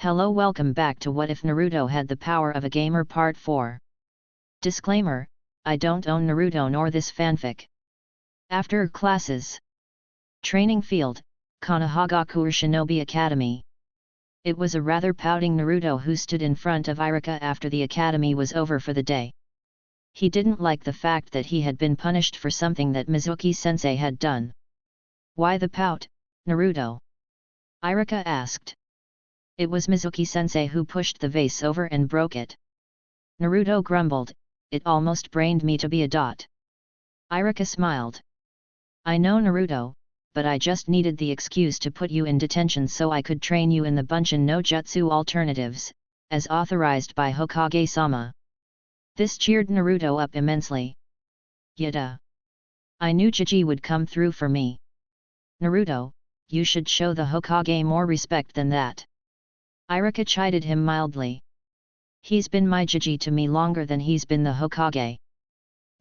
Hello, welcome back to What If Naruto Had the Power of a Gamer Part 4. Disclaimer, I don't own Naruto nor this fanfic. After classes. Training field, Konohagakure Shinobi Academy. It was a rather pouting Naruto who stood in front of Iruka after the academy was over for the day. He didn't like the fact that he had been punished for something that Mizuki-sensei had done. Why the pout, Naruto? Iruka asked. It was Mizuki-sensei who pushed the vase over and broke it. Naruto grumbled, it almost brained me to be a dot. Iruka smiled. I know, Naruto, but I just needed the excuse to put you in detention so I could train you in the Bunshin no Jutsu alternatives, as authorized by Hokage-sama. This cheered Naruto up immensely. Yada. I knew Jiji would come through for me. Naruto, you should show the Hokage more respect than that. Iruka chided him mildly. He's been my Jiji to me longer than he's been the Hokage.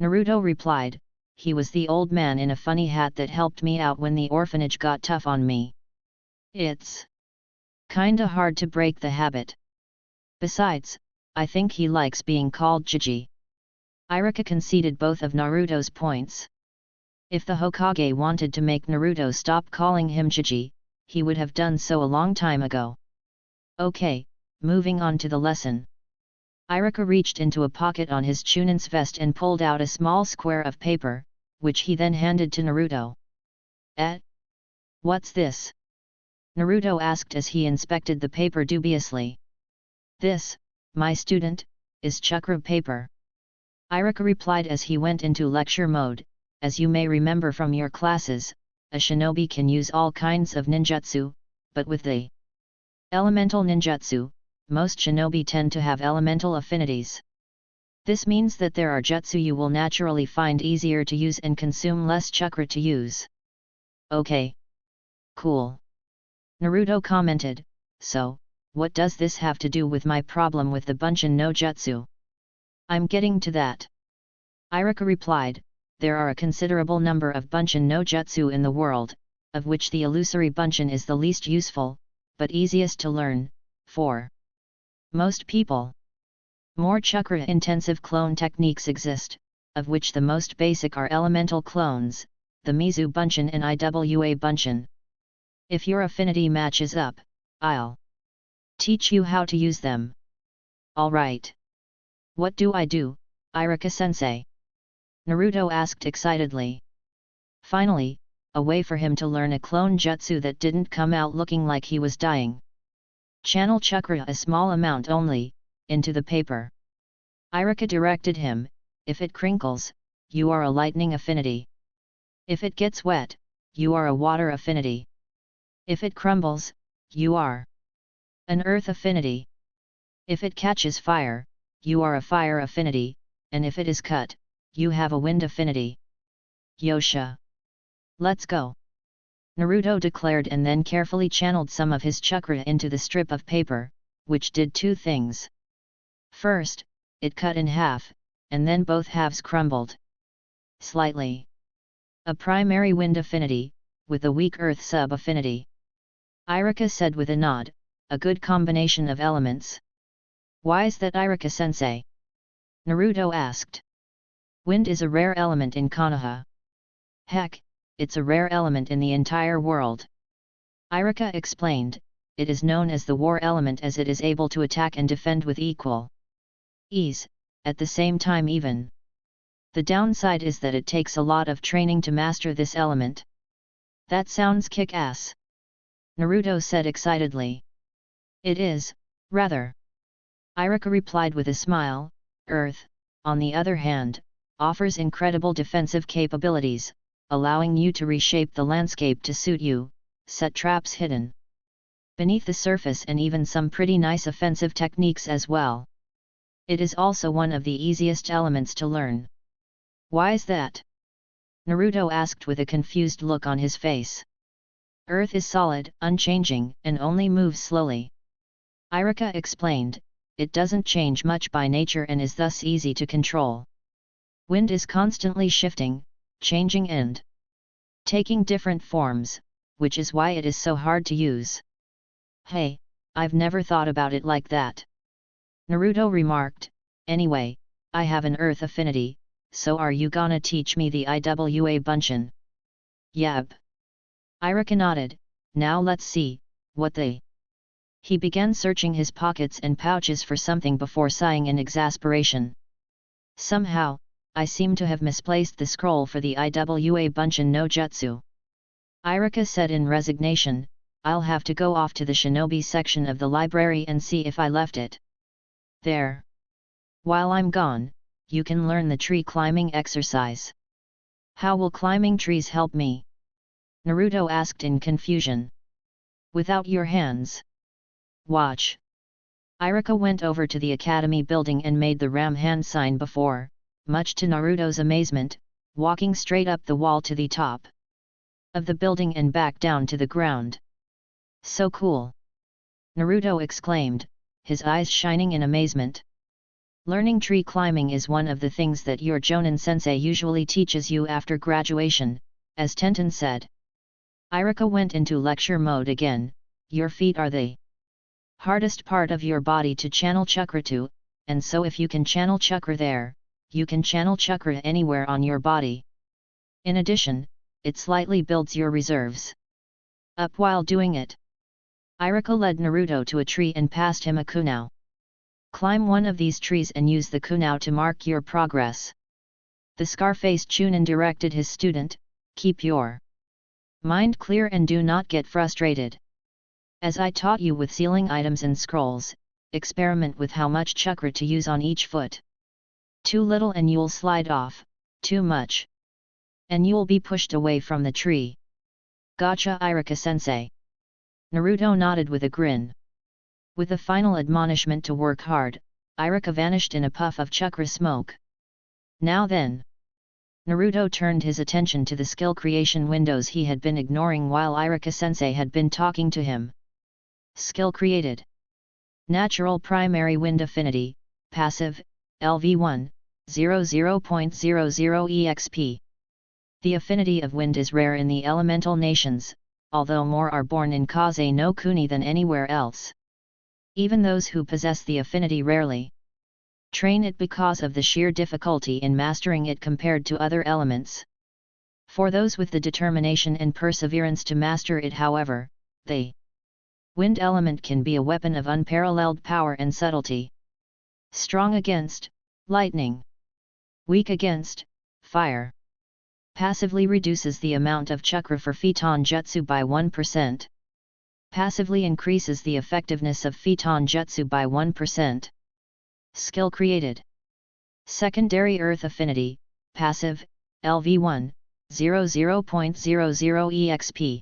Naruto replied, he was the old man in a funny hat that helped me out when the orphanage got tough on me. It's kinda hard to break the habit. Besides, I think he likes being called Jiji. Iruka conceded both of Naruto's points. If the Hokage wanted to make Naruto stop calling him Jiji, he would have done so a long time ago. Okay, moving on to the lesson. Iruka reached into a pocket on his Chunin's vest and pulled out a small square of paper, which he then handed to Naruto. What's this? Naruto asked as he inspected the paper dubiously. This, my student, is chakra paper. Iruka replied as he went into lecture mode. As you may remember from your classes, a shinobi can use all kinds of ninjutsu, but with the elemental ninjutsu, most shinobi tend to have elemental affinities. This means that there are jutsu you will naturally find easier to use and consume less chakra to use. Okay. Cool. Naruto commented, so, what does this have to do with my problem with the Bunshin no Jutsu? I'm getting to that. Iruka replied, there are a considerable number of Bunshin no Jutsu in the world, of which the illusory Bunshin is the least useful, but easiest to learn, for most people. More chakra-intensive clone techniques exist, of which the most basic are elemental clones, the Mizu Bunshin and Iwa Bunshin. If your affinity matches up, I'll teach you how to use them. Alright. What do I do, Iruka-sensei? Naruto asked excitedly. Finally, a way for him to learn a clone jutsu that didn't come out looking like he was dying. Channel chakra a small amount only, into the paper. Iruka directed him, if it crinkles, you are a lightning affinity. If it gets wet, you are a water affinity. If it crumbles, you are an earth affinity. If it catches fire, you are a fire affinity, and if it is cut, you have a wind affinity. Yosha. Let's go. Naruto declared and then carefully channeled some of his chakra into the strip of paper, which did two things. First, it cut in half, and then both halves crumbled slightly. A primary wind affinity, with a weak earth sub-affinity. Iruka said with a nod, a good combination of elements. Why is that, Iruka-sensei? Naruto asked. Wind is a rare element in Konoha. Heck, it's a rare element in the entire world. Iruka explained, it is known as the war element as it is able to attack and defend with equal ease, at the same time even. The downside is that it takes a lot of training to master this element. That sounds kick-ass. Naruto said excitedly. It is, rather. Iruka replied with a smile. Earth, on the other hand, offers incredible defensive capabilities, allowing you to reshape the landscape to suit you, set traps hidden beneath the surface and even some pretty nice offensive techniques as well. It is also one of the easiest elements to learn. Why is that? Naruto asked with a confused look on his face. Earth is solid, unchanging, and only moves slowly. Iruka explained, it doesn't change much by nature and is thus easy to control. Wind is constantly shifting, changing and taking different forms, which is why it is so hard to use. Hey, I've never thought about it like that. Naruto remarked, anyway, I have an earth affinity, so are you gonna teach me the IWA Bunshin? Yep. Iruka nodded, now let's see, what they... He began searching his pockets and pouches for something before sighing in exasperation. Somehow, I seem to have misplaced the scroll for the IWA Bunshin no Jutsu. Iruka said in resignation, I'll have to go off to the shinobi section of the library and see if I left it there. While I'm gone, you can learn the tree climbing exercise. How will climbing trees help me? Naruto asked in confusion. Without your hands. Watch. Iruka went over to the academy building and made the ram hand sign before, much to Naruto's amazement, walking straight up the wall to the top of the building and back down to the ground. So cool! Naruto exclaimed, his eyes shining in amazement. Learning tree climbing is one of the things that your Jonin sensei usually teaches you after graduation, as Tenten said. Iruka went into lecture mode again, your feet are the hardest part of your body to channel chakra to, and so if you can channel chakra there, you can channel chakra anywhere on your body. In addition, it slightly builds your reserves up while doing it. Iruka led Naruto to a tree and passed him a kunao. Climb one of these trees and use the kunao to mark your progress. The scar-faced Chunin directed his student, keep your mind clear and do not get frustrated. As I taught you with sealing items and scrolls, experiment with how much chakra to use on each foot. Too little and you'll slide off, too much and you'll be pushed away from the tree. Gotcha, Iruka-sensei. Naruto nodded with a grin. With a final admonishment to work hard, Iruka vanished in a puff of chakra smoke. Now then. Naruto turned his attention to the skill creation windows he had been ignoring while Iruka-sensei had been talking to him. Skill created. Natural primary wind affinity, passive, LV1, 00.00 EXP. The affinity of wind is rare in the elemental nations, although more are born in Kaze no Kuni than anywhere else. Even those who possess the affinity rarely train it because of the sheer difficulty in mastering it compared to other elements. For those with the determination and perseverance to master it, however, the wind element can be a weapon of unparalleled power and subtlety. Strong against lightning. Weak against fire. Passively reduces the amount of chakra for Phaeton Jutsu by 1%. Passively increases the effectiveness of Phaeton Jutsu by 1%. Skill created. Secondary Earth Affinity, passive, LV1, 00.00 EXP.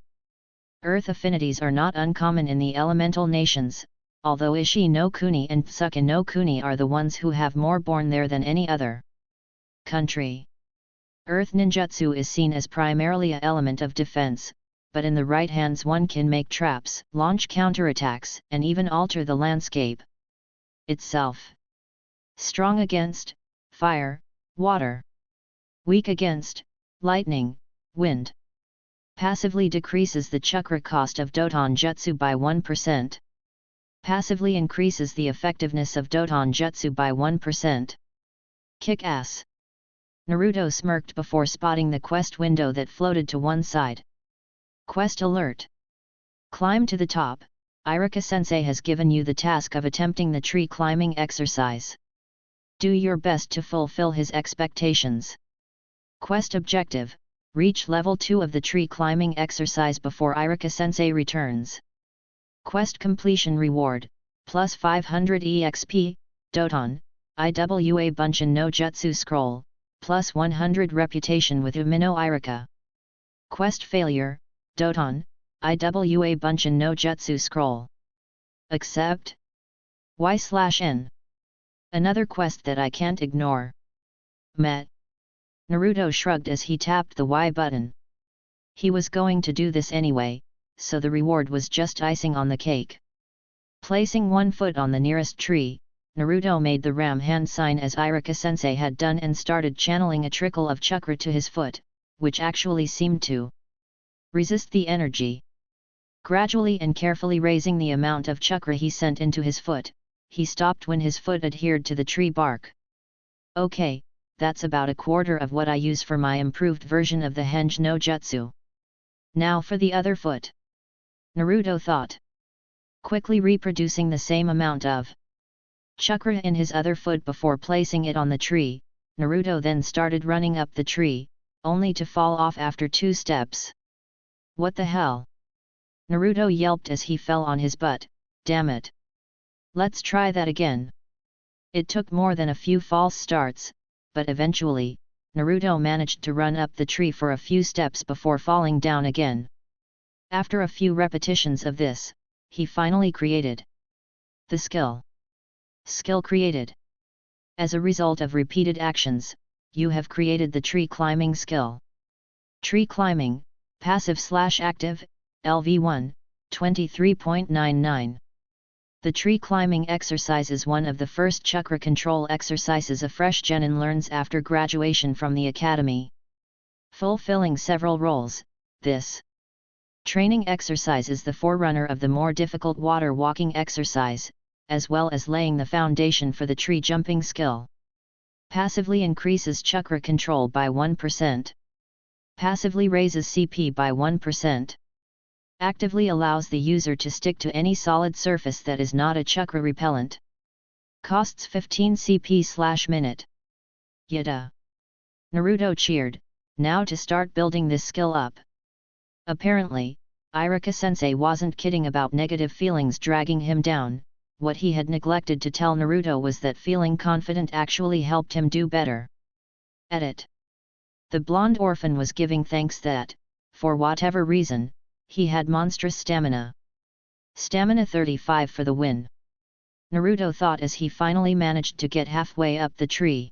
Earth affinities are not uncommon in the elemental nations, although Ishi no Kuni and Tsuken no Kuni are the ones who have more born there than any other country. Earth ninjutsu is seen as primarily an element of defense, but in the right hands one can make traps, launch counterattacks, and even alter the landscape itself. Strong against fire, water. Weak against lightning, wind. Passively decreases the chakra cost of Doton Jutsu by 1%. Passively increases the effectiveness of Doton Jutsu by 1%. Kick ass. Naruto smirked before spotting the quest window that floated to one side. Quest alert. Climb to the top. Iruka-sensei has given you the task of attempting the tree climbing exercise. Do your best to fulfill his expectations. Quest objective. Reach level 2 of the tree climbing exercise before Iruka-sensei returns. Quest completion reward, plus 500 EXP, Doton, IWA Bunshin no Jutsu Scroll, plus 100 reputation with Umino Iruka. Quest failure, Doton, IWA Bunshin no Jutsu Scroll. Accept? Y/N. Another quest that I can't ignore. Met. Naruto shrugged as he tapped the Y button. He was going to do this anyway, so the reward was just icing on the cake. Placing one foot on the nearest tree, Naruto made the ram hand sign as Iruka-sensei had done and started channeling a trickle of chakra to his foot, which actually seemed to resist the energy. Gradually and carefully raising the amount of chakra he sent into his foot, he stopped when his foot adhered to the tree bark. Okay, that's about a quarter of what I use for my improved version of the Henge no Jutsu. Now for the other foot. Naruto thought. Quickly reproducing the same amount of chakra in his other foot before placing it on the tree, Naruto then started running up the tree, only to fall off after 2 steps. What the hell? Naruto yelped as he fell on his butt, damn it. Let's try that again. It took more than a few false starts, but eventually, Naruto managed to run up the tree for a few steps before falling down again. After a few repetitions of this, he finally created the skill. Skill created. As a result of repeated actions, you have created the tree climbing skill. Tree climbing, passive/active, LV1, 23.99. The tree climbing exercise is one of the first chakra control exercises a fresh genin learns after graduation from the academy. Fulfilling several roles, this training exercise is the forerunner of the more difficult water walking exercise, as well as laying the foundation for the tree jumping skill. Passively increases chakra control by 1%. Passively raises CP by 1%. Actively allows the user to stick to any solid surface that is not a chakra repellent. Costs 15 CP/minute. Yada! Naruto cheered, now to start building this skill up. Apparently, Iruka-sensei wasn't kidding about negative feelings dragging him down. What he had neglected to tell Naruto was that feeling confident actually helped him do better. Edit. The blonde orphan was giving thanks that, for whatever reason, he had monstrous stamina. Stamina 35 for the win. Naruto thought as he finally managed to get halfway up the tree.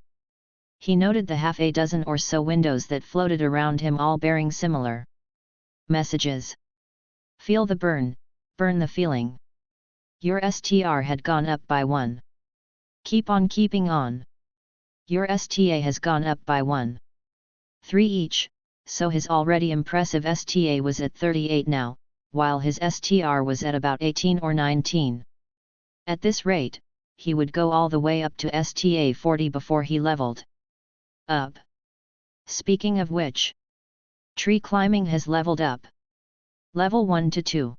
He noted the half a dozen or so windows that floated around him, all bearing similar messages. Feel the burn, burn the feeling. Your STR had gone up by 1. Keep on keeping on. Your STA has gone up by 1. 3 each, so his already impressive STA was at 38 now, while his STR was at about 18 or 19. At this rate, he would go all the way up to STA 40 before he leveled up. Speaking of which, tree climbing has leveled up. Level 1 to 2.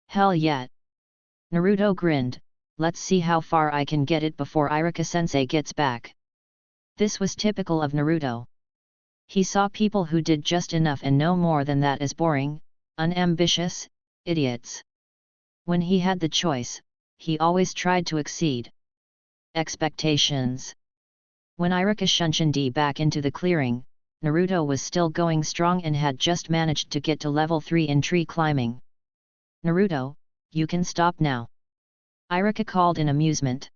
Hell yeah! Naruto grinned, let's see how far I can get it before Iruka-sensei gets back. This was typical of Naruto. He saw people who did just enough and no more than that as boring, unambitious, idiots. When he had the choice, he always tried to exceed expectations. When Iruka shunshined back into the clearing, Naruto was still going strong and had just managed to get to level 3 in tree climbing. Naruto, you can stop now. Iruka called in amusement.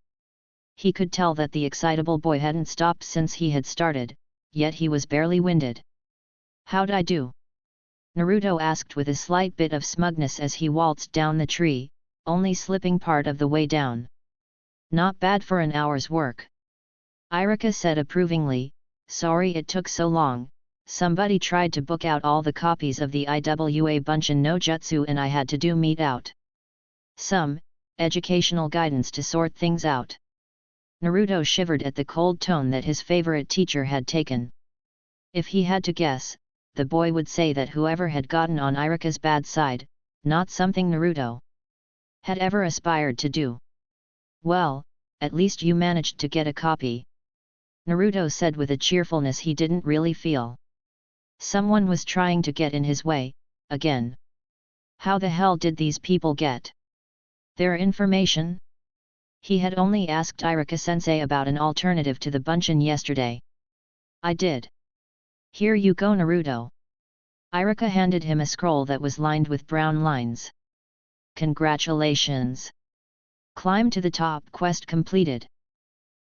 He could tell that the excitable boy hadn't stopped since he had started, yet he was barely winded. How'd I do? Naruto asked with a slight bit of smugness as he waltzed down the tree, only slipping part of the way down. Not bad for an hour's work. Iruka said approvingly, sorry it took so long, somebody tried to book out all the copies of the IWA Bunshin no Jutsu and I had to do mete out some educational guidance to sort things out. Naruto shivered at the cold tone that his favorite teacher had taken. If he had to guess, the boy would say that whoever had gotten on Iruka's bad side, not something Naruto had ever aspired to do. Well, at least you managed to get a copy, Naruto said with a cheerfulness he didn't really feel. Someone was trying to get in his way, again. How the hell did these people get their information? He had only asked Iruka-sensei about an alternative to the Bunshin yesterday. I did. Here you go, Naruto. Iruka handed him a scroll that was lined with brown lines. Congratulations! Climb to the top quest completed.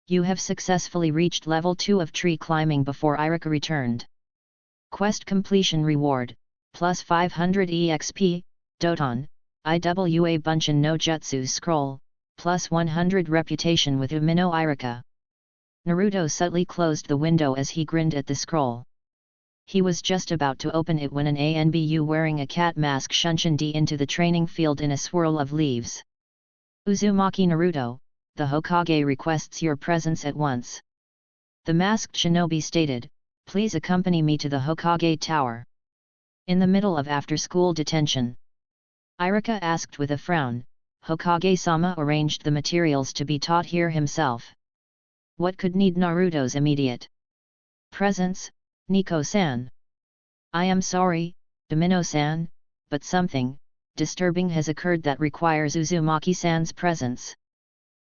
You have successfully reached level 2 of tree climbing before Iruka returned. Quest completion reward, plus 500 EXP, Doton, IWA Bunshin no Jutsu scroll, plus 100 reputation with Umino Iruka. Naruto subtly closed the window as he grinned at the scroll. He was just about to open it when an ANBU wearing a cat mask shunshined into the training field in a swirl of leaves. Uzumaki Naruto, the Hokage requests your presence at once. The masked shinobi stated, please accompany me to the Hokage Tower. In the middle of after-school detention, Irika asked with a frown, Hokage-sama arranged the materials to be taught here himself. What could need Naruto's immediate presence, Nico-san? I am sorry, Domino-san, but something disturbing has occurred that requires Uzumaki-san's presence.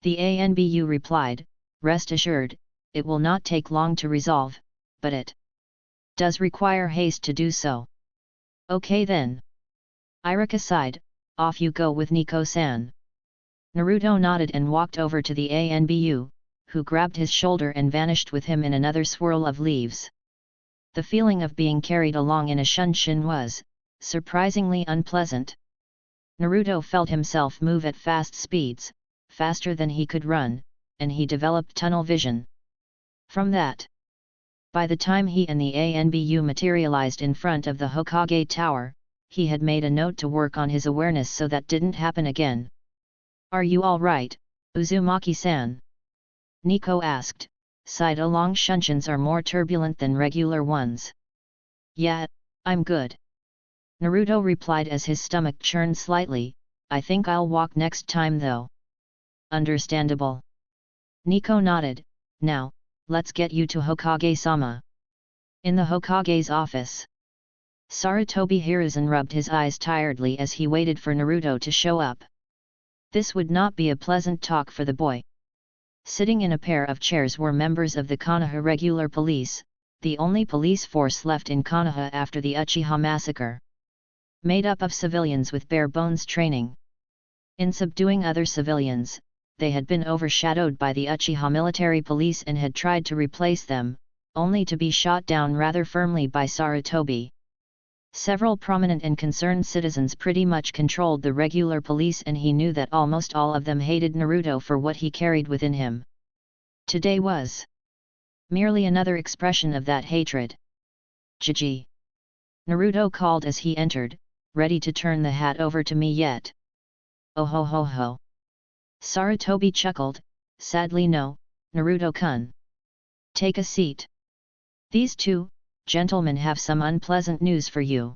The ANBU replied, rest assured, it will not take long to resolve, but it does require haste to do so. Okay then. Irika sighed, off you go with Nico-san. Naruto nodded and walked over to the ANBU, who grabbed his shoulder and vanished with him in another swirl of leaves. The feeling of being carried along in a shunshin was surprisingly unpleasant. Naruto felt himself move at fast speeds, faster than he could run, and he developed tunnel vision. From that, by the time he and the ANBU materialized in front of the Hokage Tower, he had made a note to work on his awareness so that didn't happen again. Are you all right, Uzumaki-san? Nico asked. Side-along shunshins are more turbulent than regular ones. Yeah, I'm good. Naruto replied as his stomach churned slightly, I think I'll walk next time though. Understandable. Nico nodded, now, let's get you to Hokage-sama. In the Hokage's office, Sarutobi Hiruzen rubbed his eyes tiredly as he waited for Naruto to show up. This would not be a pleasant talk for the boy. Sitting in a pair of chairs were members of the Konoha Regular Police, the only police force left in Konoha after the Uchiha massacre. Made up of civilians with bare-bones training. In subduing other civilians, they had been overshadowed by the Uchiha military police and had tried to replace them, only to be shot down rather firmly by Sarutobi. Several prominent and concerned citizens pretty much controlled the regular police, and he knew that almost all of them hated Naruto for what he carried within him. Today was merely another expression of that hatred. Jiji. Naruto called as he entered, ready to turn the hat over to me yet? Oh ho ho ho. Sarutobi chuckled, sadly no, Naruto-kun. Take a seat. These two gentlemen have some unpleasant news for you.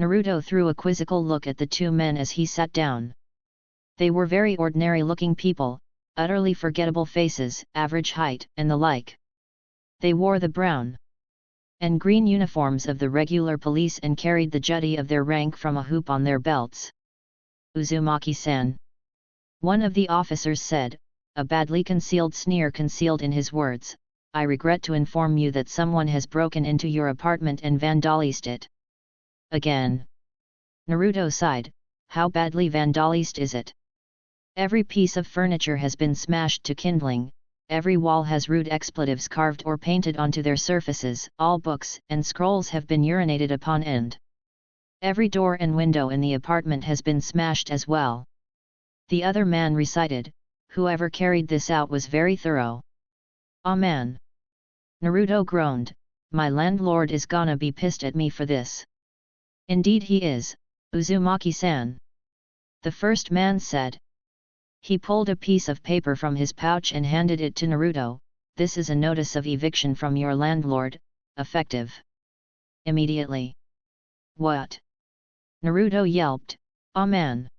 Naruto threw a quizzical look at the two men as he sat down. They were very ordinary-looking people, utterly forgettable faces, average height, and the like. They wore the brown and green uniforms of the regular police and carried the jutty of their rank from a hoop on their belts. Uzumaki-san. One of the officers said, a badly concealed sneer concealed in his words, I regret to inform you that someone has broken into your apartment and vandalized it. Again. Naruto sighed, how badly vandalized is it? Every piece of furniture has been smashed to kindling, every wall has rude expletives carved or painted onto their surfaces, all books and scrolls have been urinated upon, and every door and window in the apartment has been smashed as well. The other man recited, whoever carried this out was very thorough. Ah man. Naruto groaned, my landlord is gonna be pissed at me for this. Indeed he is, Uzumaki-san. The first man said. He pulled a piece of paper from his pouch and handed it to Naruto, this is a notice of eviction from your landlord, effective immediately. What? Naruto yelped, ah man.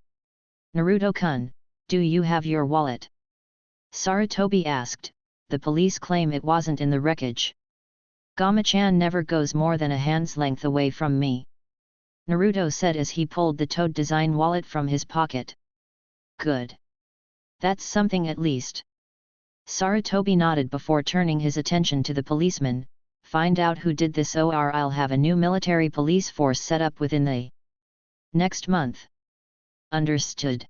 Naruto-kun, do you have your wallet? Sarutobi asked, the police claim it wasn't in the wreckage. Gama-chan never goes more than a hand's length away from me. Naruto said as he pulled the toad design wallet from his pocket. Good. That's something at least. Sarutobi nodded before turning his attention to the policeman, find out who did this or I'll have a new military police force set up within the next month. Understood.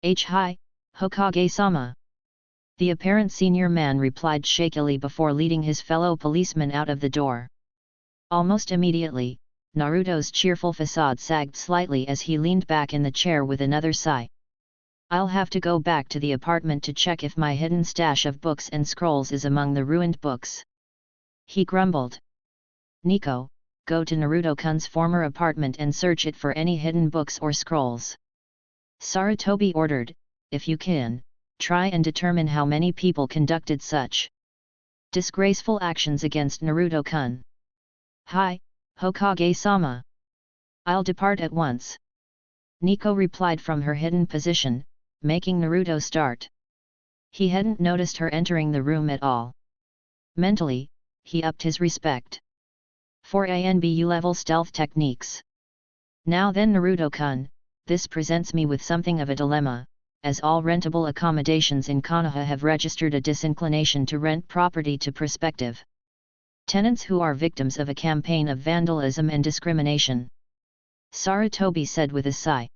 Hi, Hokage-sama. The apparent senior man replied shakily before leading his fellow policeman out of the door. Almost immediately, Naruto's cheerful facade sagged slightly as he leaned back in the chair with another sigh. I'll have to go back to the apartment to check if my hidden stash of books and scrolls is among the ruined books. He grumbled. Nico, go to Naruto-kun's former apartment and search it for any hidden books or scrolls. Sarutobi ordered, if you can, try and determine how many people conducted such disgraceful actions against Naruto-kun. Hi, Hokage-sama. I'll depart at once. Nico replied from her hidden position, making Naruto start. He hadn't noticed her entering the room at all. Mentally, he upped his respect for ANBU level stealth techniques. Now then Naruto-kun, this presents me with something of a dilemma, as all rentable accommodations in Konoha have registered a disinclination to rent property to prospective tenants who are victims of a campaign of vandalism and discrimination. Sarutobi said with a sigh.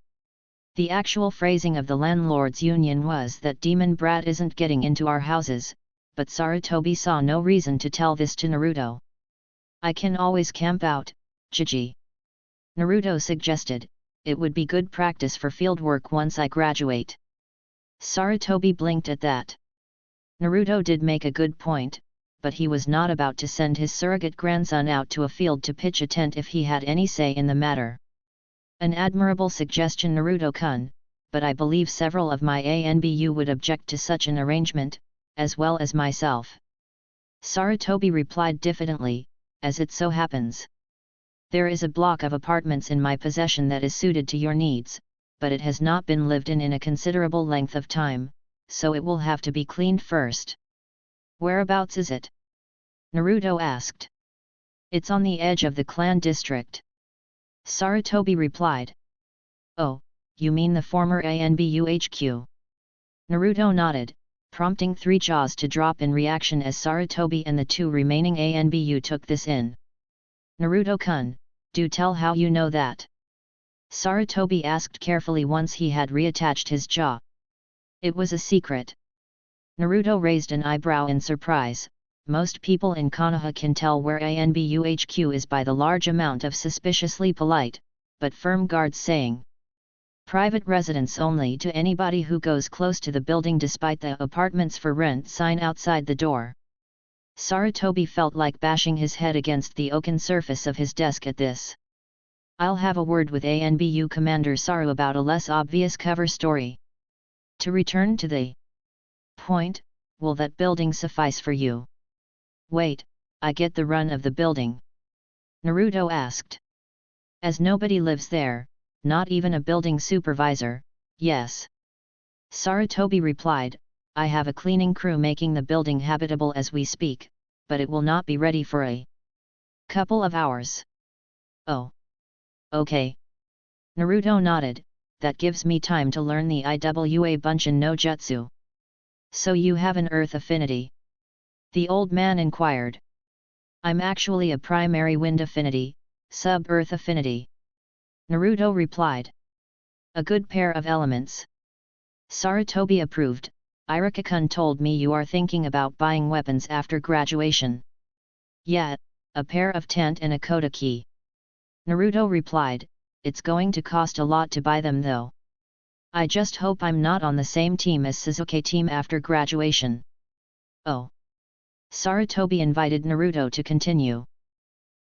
The actual phrasing of the landlords' union was that demon brat isn't getting into our houses, but Sarutobi saw no reason to tell this to Naruto. I can always camp out, Jiji. Naruto suggested, it would be good practice for fieldwork once I graduate. Sarutobi blinked at that. Naruto did make a good point, but he was not about to send his surrogate grandson out to a field to pitch a tent if he had any say in the matter. An admirable suggestion, Naruto-kun, but I believe several of my ANBU would object to such an arrangement, as well as myself. Sarutobi replied diffidently, as it so happens. There is a block of apartments in my possession that is suited to your needs, but it has not been lived in a considerable length of time, so it will have to be cleaned first. Whereabouts is it? Naruto asked. It's on the edge of the clan district. Sarutobi replied. Oh, you mean the former ANBU HQ? Naruto nodded, prompting three jaws to drop in reaction as Sarutobi and the two remaining ANBU took this in. Naruto-kun, do tell how you know that. Sarutobi asked carefully once he had reattached his jaw. It was a secret. Naruto raised an eyebrow in surprise. Most people in Konoha can tell where ANBU HQ is by the large amount of suspiciously polite, but firm guards saying private residence only to anybody who goes close to the building despite the apartments for rent sign outside the door. Sarutobi felt like bashing his head against the oaken surface of his desk at this. I'll have a word with ANBU Commander Saru about a less obvious cover story. To return to the point, will that building suffice for you? Wait, I get the run of the building? Naruto asked. As nobody lives there, not even a building supervisor, yes. Sarutobi replied, I have a cleaning crew making the building habitable as we speak, but it will not be ready for a couple of hours. Oh. Okay. Naruto nodded, that gives me time to learn the Iwa Bunshin no Jutsu. So you have an earth affinity? The old man inquired. I'm actually a primary wind affinity, sub-earth affinity. Naruto replied. A good pair of elements. Sarutobi approved. Irika-kun told me you are thinking about buying weapons after graduation. Yeah, a pair of tent and a kodaki. Naruto replied, it's going to cost a lot to buy them though. I just hope I'm not on the same team as Sasuke team after graduation. Oh. Sarutobi invited Naruto to continue.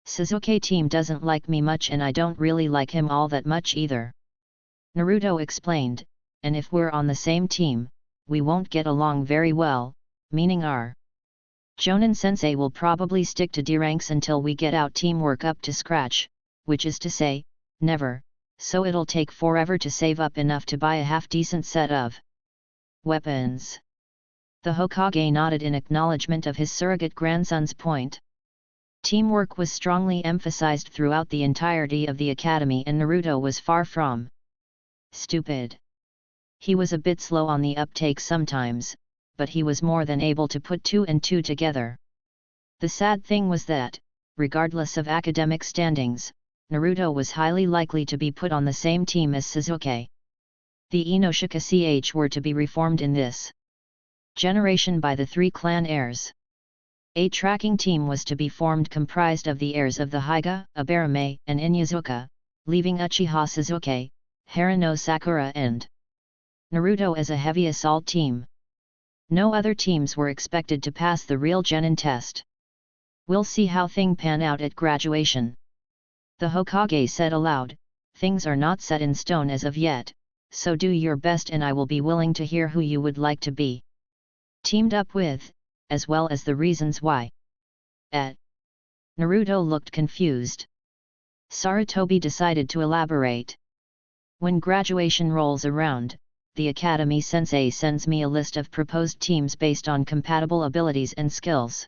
Sasuke team doesn't like me much and I don't really like him all that much either. Naruto explained, and if we're on the same team, we won't get along very well, meaning our Jonin sensei will probably stick to D ranks until we get out teamwork up to scratch, which is to say, never, so it'll take forever to save up enough to buy a half-decent set of weapons. The Hokage nodded in acknowledgement of his surrogate grandson's point. Teamwork was strongly emphasized throughout the entirety of the academy and Naruto was far from stupid. He was a bit slow on the uptake sometimes, but he was more than able to put two and two together. The sad thing was that, regardless of academic standings, Naruto was highly likely to be put on the same team as Sasuke. The Inoshika CH were to be reformed in this generation by the three clan heirs. A tracking team was to be formed comprised of the heirs of the Hyuga, Aburame, and Inyazuka, leaving Uchiha Sasuke, Haruno Sakura and Naruto as a heavy assault team. No other teams were expected to pass the real genin test. We'll see how things pan out at graduation. The Hokage said aloud, things are not set in stone as of yet, so do your best and I will be willing to hear who you would like to be teamed up with, as well as the reasons why. Naruto looked confused. Sarutobi decided to elaborate. When graduation rolls around, the Academy Sensei sends me a list of proposed teams based on compatible abilities and skills.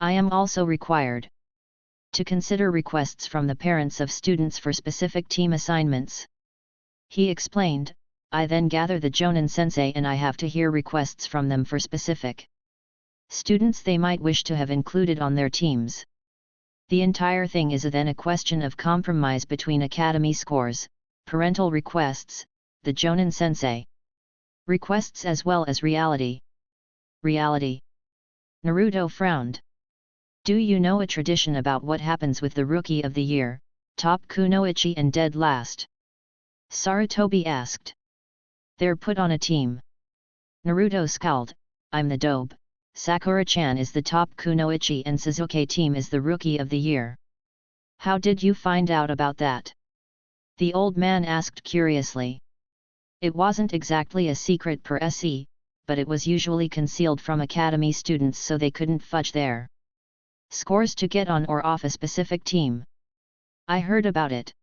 I am also required to consider requests from the parents of students for specific team assignments. He explained, I then gather the Jonin Sensei and I have to hear requests from them for specific students they might wish to have included on their teams. The entire thing is then a question of compromise between academy scores, parental requests, the Jonin Sensei requests as well as reality. Reality. Naruto frowned. Do you know a tradition about what happens with the Rookie of the Year, top kunoichi and dead last? Sarutobi asked. They're put on a team. Naruto scowled, I'm the dope, Sakura-chan is the top kunoichi and Sasuke team is the Rookie of the Year. How did you find out about that? The old man asked curiously. It wasn't exactly a secret per se, but it was usually concealed from academy students so they couldn't fudge their scores to get on or off a specific team. I heard about it.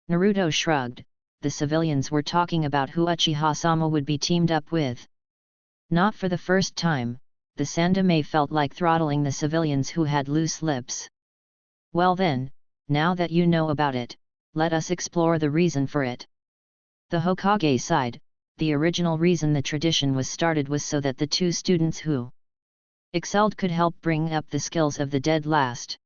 Naruto shrugged, the civilians were talking about who Uchiha-sama would be teamed up with. Not for the first time, the Sandaime felt like throttling the civilians who had loose lips. Well then, now that you know about it, let us explore the reason for it. The Hokage sighed, the original reason the tradition was started was so that the two students who excelled could help bring up the skills of the dead last.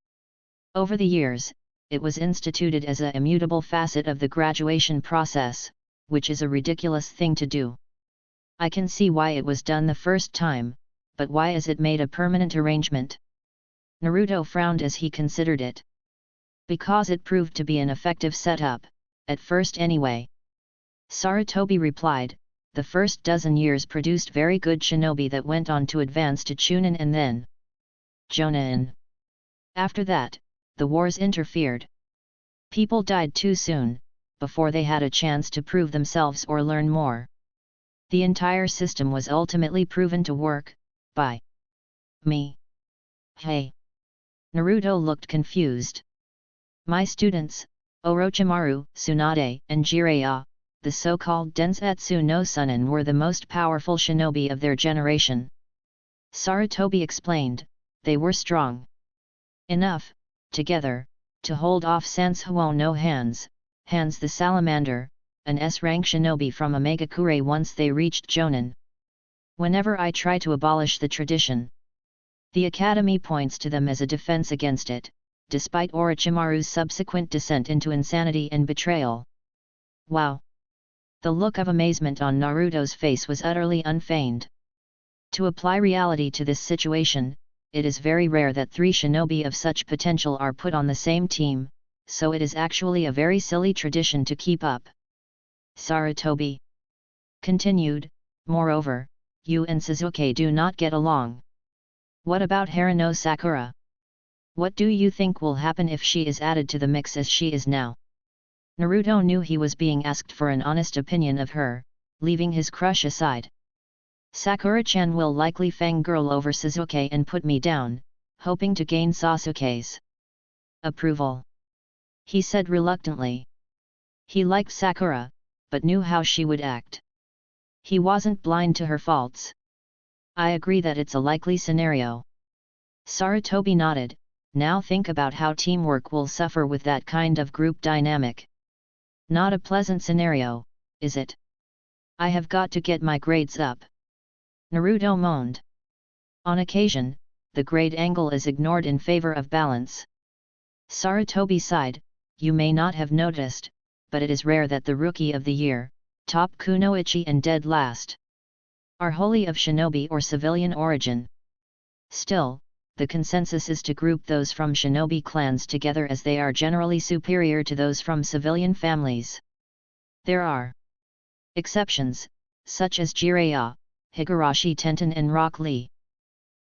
Over the years, it was instituted as a immutable facet of the graduation process, which is a ridiculous thing to do. I can see why it was done the first time, but why is it made a permanent arrangement? Naruto frowned as he considered it. Because it proved to be an effective setup, at first anyway. Sarutobi replied, the first dozen years produced very good shinobi that went on to advance to Chunin and then Jonin. After that, the wars interfered. People died too soon, before they had a chance to prove themselves or learn more. The entire system was ultimately proven to work, by me. Hey! Naruto looked confused. My students, Orochimaru, Tsunade, and Jiraiya, the so-called Densetsu no Sunin were the most powerful shinobi of their generation. Sarutobi explained, they were strong enough, together, to hold off Sansuo no Hands the Salamander, an S-rank shinobi from Omegakure once they reached Jonin. Whenever I try to abolish the tradition, the Academy points to them as a defense against it, despite Orochimaru's subsequent descent into insanity and betrayal. Wow! The look of amazement on Naruto's face was utterly unfeigned. To apply reality to this situation, it is very rare that three shinobi of such potential are put on the same team, so it is actually a very silly tradition to keep up. Sarutobi continued, moreover, you and Sasuke do not get along. What about Haruno Sakura? What do you think will happen if she is added to the mix as she is now? Naruto knew he was being asked for an honest opinion of her, leaving his crush aside. Sakura-chan will likely fangirl over Sasuke and put me down, hoping to gain Sasuke's approval. He said reluctantly. He liked Sakura, but knew how she would act. He wasn't blind to her faults. I agree that it's a likely scenario. Sarutobi nodded, now think about how teamwork will suffer with that kind of group dynamic. Not a pleasant scenario, is it? I have got to get my grades up. Naruto moaned. On occasion, the grade angle is ignored in favor of balance. Sarutobi sighed, you may not have noticed, but it is rare that the Rookie of the Year, top kunoichi and dead last, are wholly of shinobi or civilian origin. Still, the consensus is to group those from shinobi clans together as they are generally superior to those from civilian families. There are exceptions, such as Jiraiya, Higurashi Tenten and Rock Lee.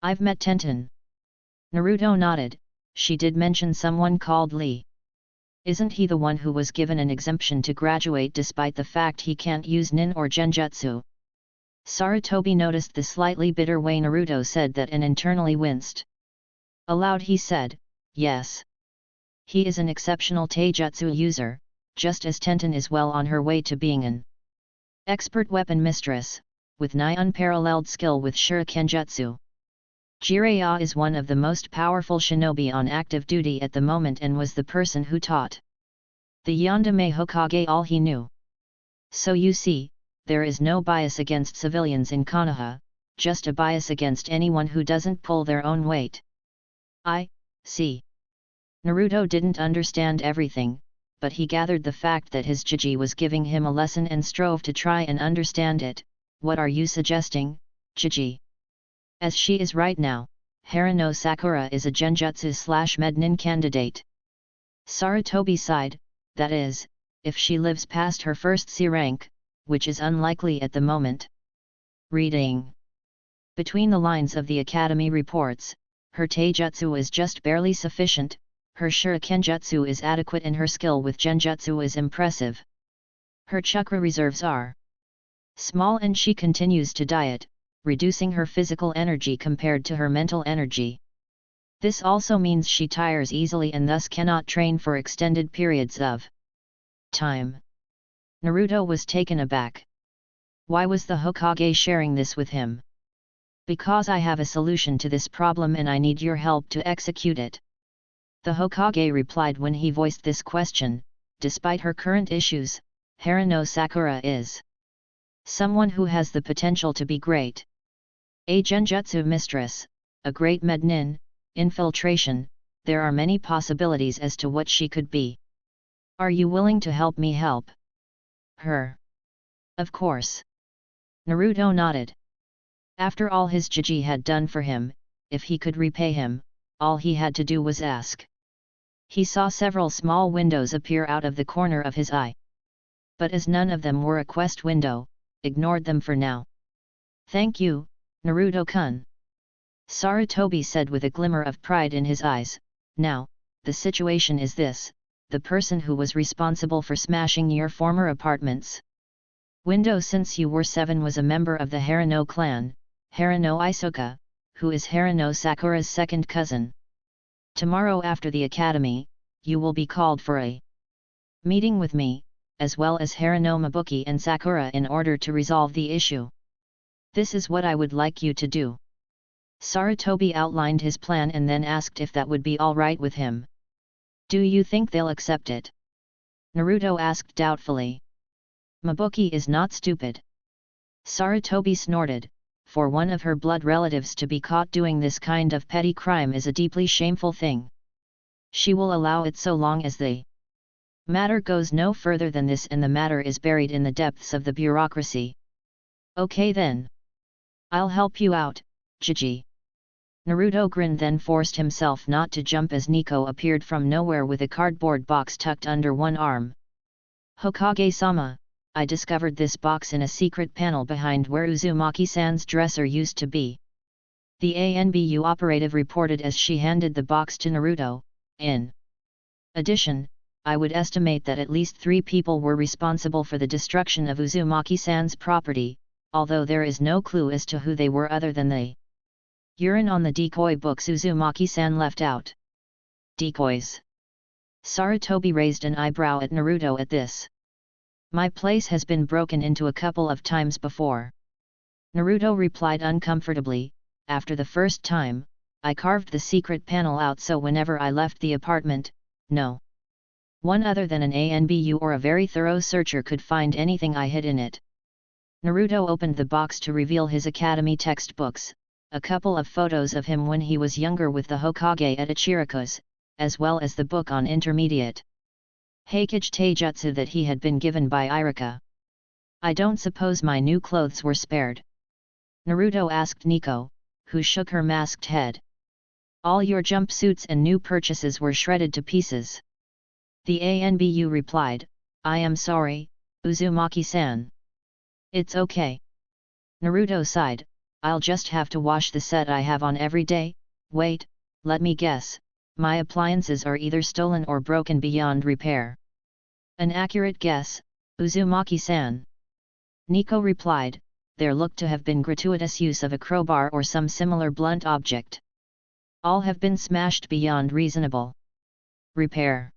I've met Tenten. Naruto nodded. She did mention someone called Lee. Isn't he the one who was given an exemption to graduate despite the fact he can't use nin or genjutsu? Sarutobi noticed the slightly bitter way Naruto said that and internally winced. Aloud he said, yes. He is an exceptional taijutsu user, just as Tenten is well on her way to being an expert weapon mistress, with nigh unparalleled skill with shurikenjutsu. Jiraiya is one of the most powerful shinobi on active duty at the moment and was the person who taught the Yandere Hokage all he knew. So you see, there is no bias against civilians in Konoha, just a bias against anyone who doesn't pull their own weight. I see. Naruto didn't understand everything, but he gathered the fact that his Jiji was giving him a lesson and strove to try and understand it. What are you suggesting, Jiji? As she is right now, Haruno Sakura is a genjutsu/med-nin candidate. Sarutobi sighed, that is, if she lives past her first C rank, which is unlikely at the moment. Reading between the lines of the academy reports, her taijutsu is just barely sufficient, her shurikenjutsu is adequate and her skill with genjutsu is impressive. Her chakra reserves are small and she continues to diet, reducing her physical energy compared to her mental energy. This also means she tires easily and thus cannot train for extended periods of time. Naruto was taken aback. Why was the Hokage sharing this with him? Because I have a solution to this problem and I need your help to execute it. The Hokage replied when he voiced this question. Despite her current issues, Haruno Sakura is someone who has the potential to be great. A genjutsu mistress, a great med-nin, infiltration, there are many possibilities as to what she could be. Are you willing to help me help her? Of course. Naruto nodded. After all his Jiji had done for him, if he could repay him, all he had to do was ask. He saw several small windows appear out of the corner of his eye. But as none of them were a quest window, ignored them for now. Thank you, Naruto-kun. Sarutobi said with a glimmer of pride in his eyes. Now, the situation is this, the person who was responsible for smashing your former apartment's window since you were 7 was a member of the Haruno clan, Haruno Isoka, who is Haruno Sakura's second cousin. Tomorrow after the academy, you will be called for a meeting with me, as well as Haruno Mabuki and Sakura in order to resolve the issue. This is what I would like you to do. Sarutobi outlined his plan and then asked if that would be alright with him. Do you think they'll accept it? Naruto asked doubtfully. Mabuki is not stupid. Sarutobi snorted. For one of her blood relatives to be caught doing this kind of petty crime is a deeply shameful thing. She will allow it so long as the matter goes no further than this and the matter is buried in the depths of the bureaucracy. Okay then. I'll help you out, Jiji. Naruto grinned then forced himself not to jump as Nico appeared from nowhere with a cardboard box tucked under one arm. Hokage-sama, I discovered this box in a secret panel behind where Uzumaki-san's dresser used to be. The ANBU operative reported as she handed the box to Naruto. In addition, I would estimate that at least 3 people were responsible for the destruction of Uzumaki-san's property, although there is no clue as to who they were other than the urine on the decoy books Uzumaki-san left out. Decoys. Sarutobi raised an eyebrow at Naruto at this. My place has been broken into a couple of times before. Naruto replied uncomfortably, after the first time, I carved the secret panel out so whenever I left the apartment, no one other than an ANBU or a very thorough searcher could find anything I hid in it. Naruto opened the box to reveal his academy textbooks, a couple of photos of him when he was younger with the Hokage at Ichiraku's, as well as the book on intermediate Hokage taijutsu that he had been given by Iruka. I don't suppose my new clothes were spared? Naruto asked Nico, who shook her masked head. All your jumpsuits and new purchases were shredded to pieces. The ANBU replied, I am sorry, Uzumaki-san. It's okay. Naruto sighed, I'll just have to wash the set I have on every day. Wait, let me guess, my appliances are either stolen or broken beyond repair. An accurate guess, Uzumaki-san. Nico replied, there looked to have been gratuitous use of a crowbar or some similar blunt object. All have been smashed beyond reasonable repair.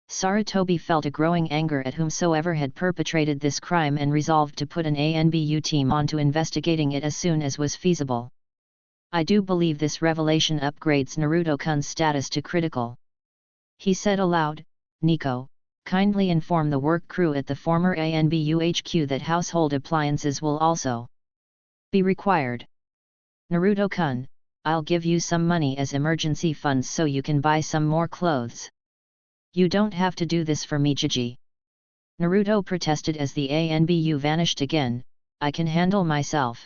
Sarutobi felt a growing anger at whomsoever had perpetrated this crime and resolved to put an ANBU team onto investigating it as soon as was feasible. I do believe this revelation upgrades Naruto-kun's status to critical. He said aloud, Nico, kindly inform the work crew at the former ANBU HQ that household appliances will also be required. Naruto-kun, I'll give you some money as emergency funds so you can buy some more clothes. You don't have to do this for me, Jiji. Naruto protested as the ANBU vanished again, I can handle myself.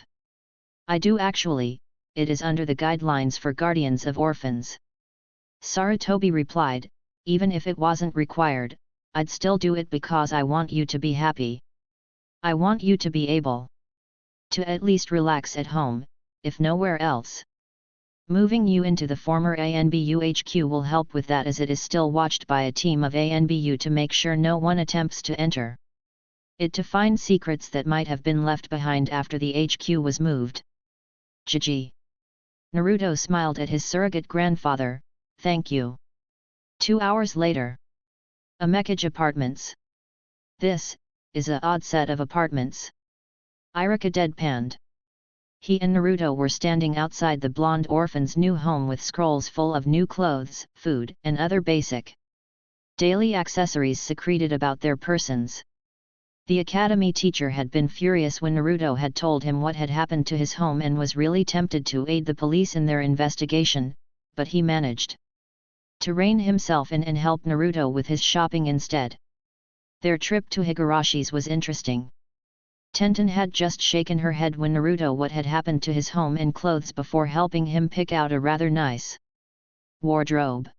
I do actually, it is under the guidelines for guardians of orphans. Sarutobi replied, even if it wasn't required, I'd still do it because I want you to be happy. I want you to be able to at least relax at home, if nowhere else. Moving you into the former ANBU HQ will help with that as it is still watched by a team of ANBU to make sure no one attempts to enter it to find secrets that might have been left behind after the HQ was moved. Jiji. Naruto smiled at his surrogate grandfather, thank you. 2 hours later. Hokage Apartments. This is a odd set of apartments. Irika deadpanned. He and Naruto were standing outside the blonde orphan's new home with scrolls full of new clothes, food, and other basic daily accessories secreted about their persons. The academy teacher had been furious when Naruto had told him what had happened to his home and was really tempted to aid the police in their investigation, but he managed to rein himself in and help Naruto with his shopping instead. Their trip to Higarashi's was interesting. Tenten had just shaken her head when Naruto what had happened to his home and clothes before helping him pick out a rather nice wardrobe.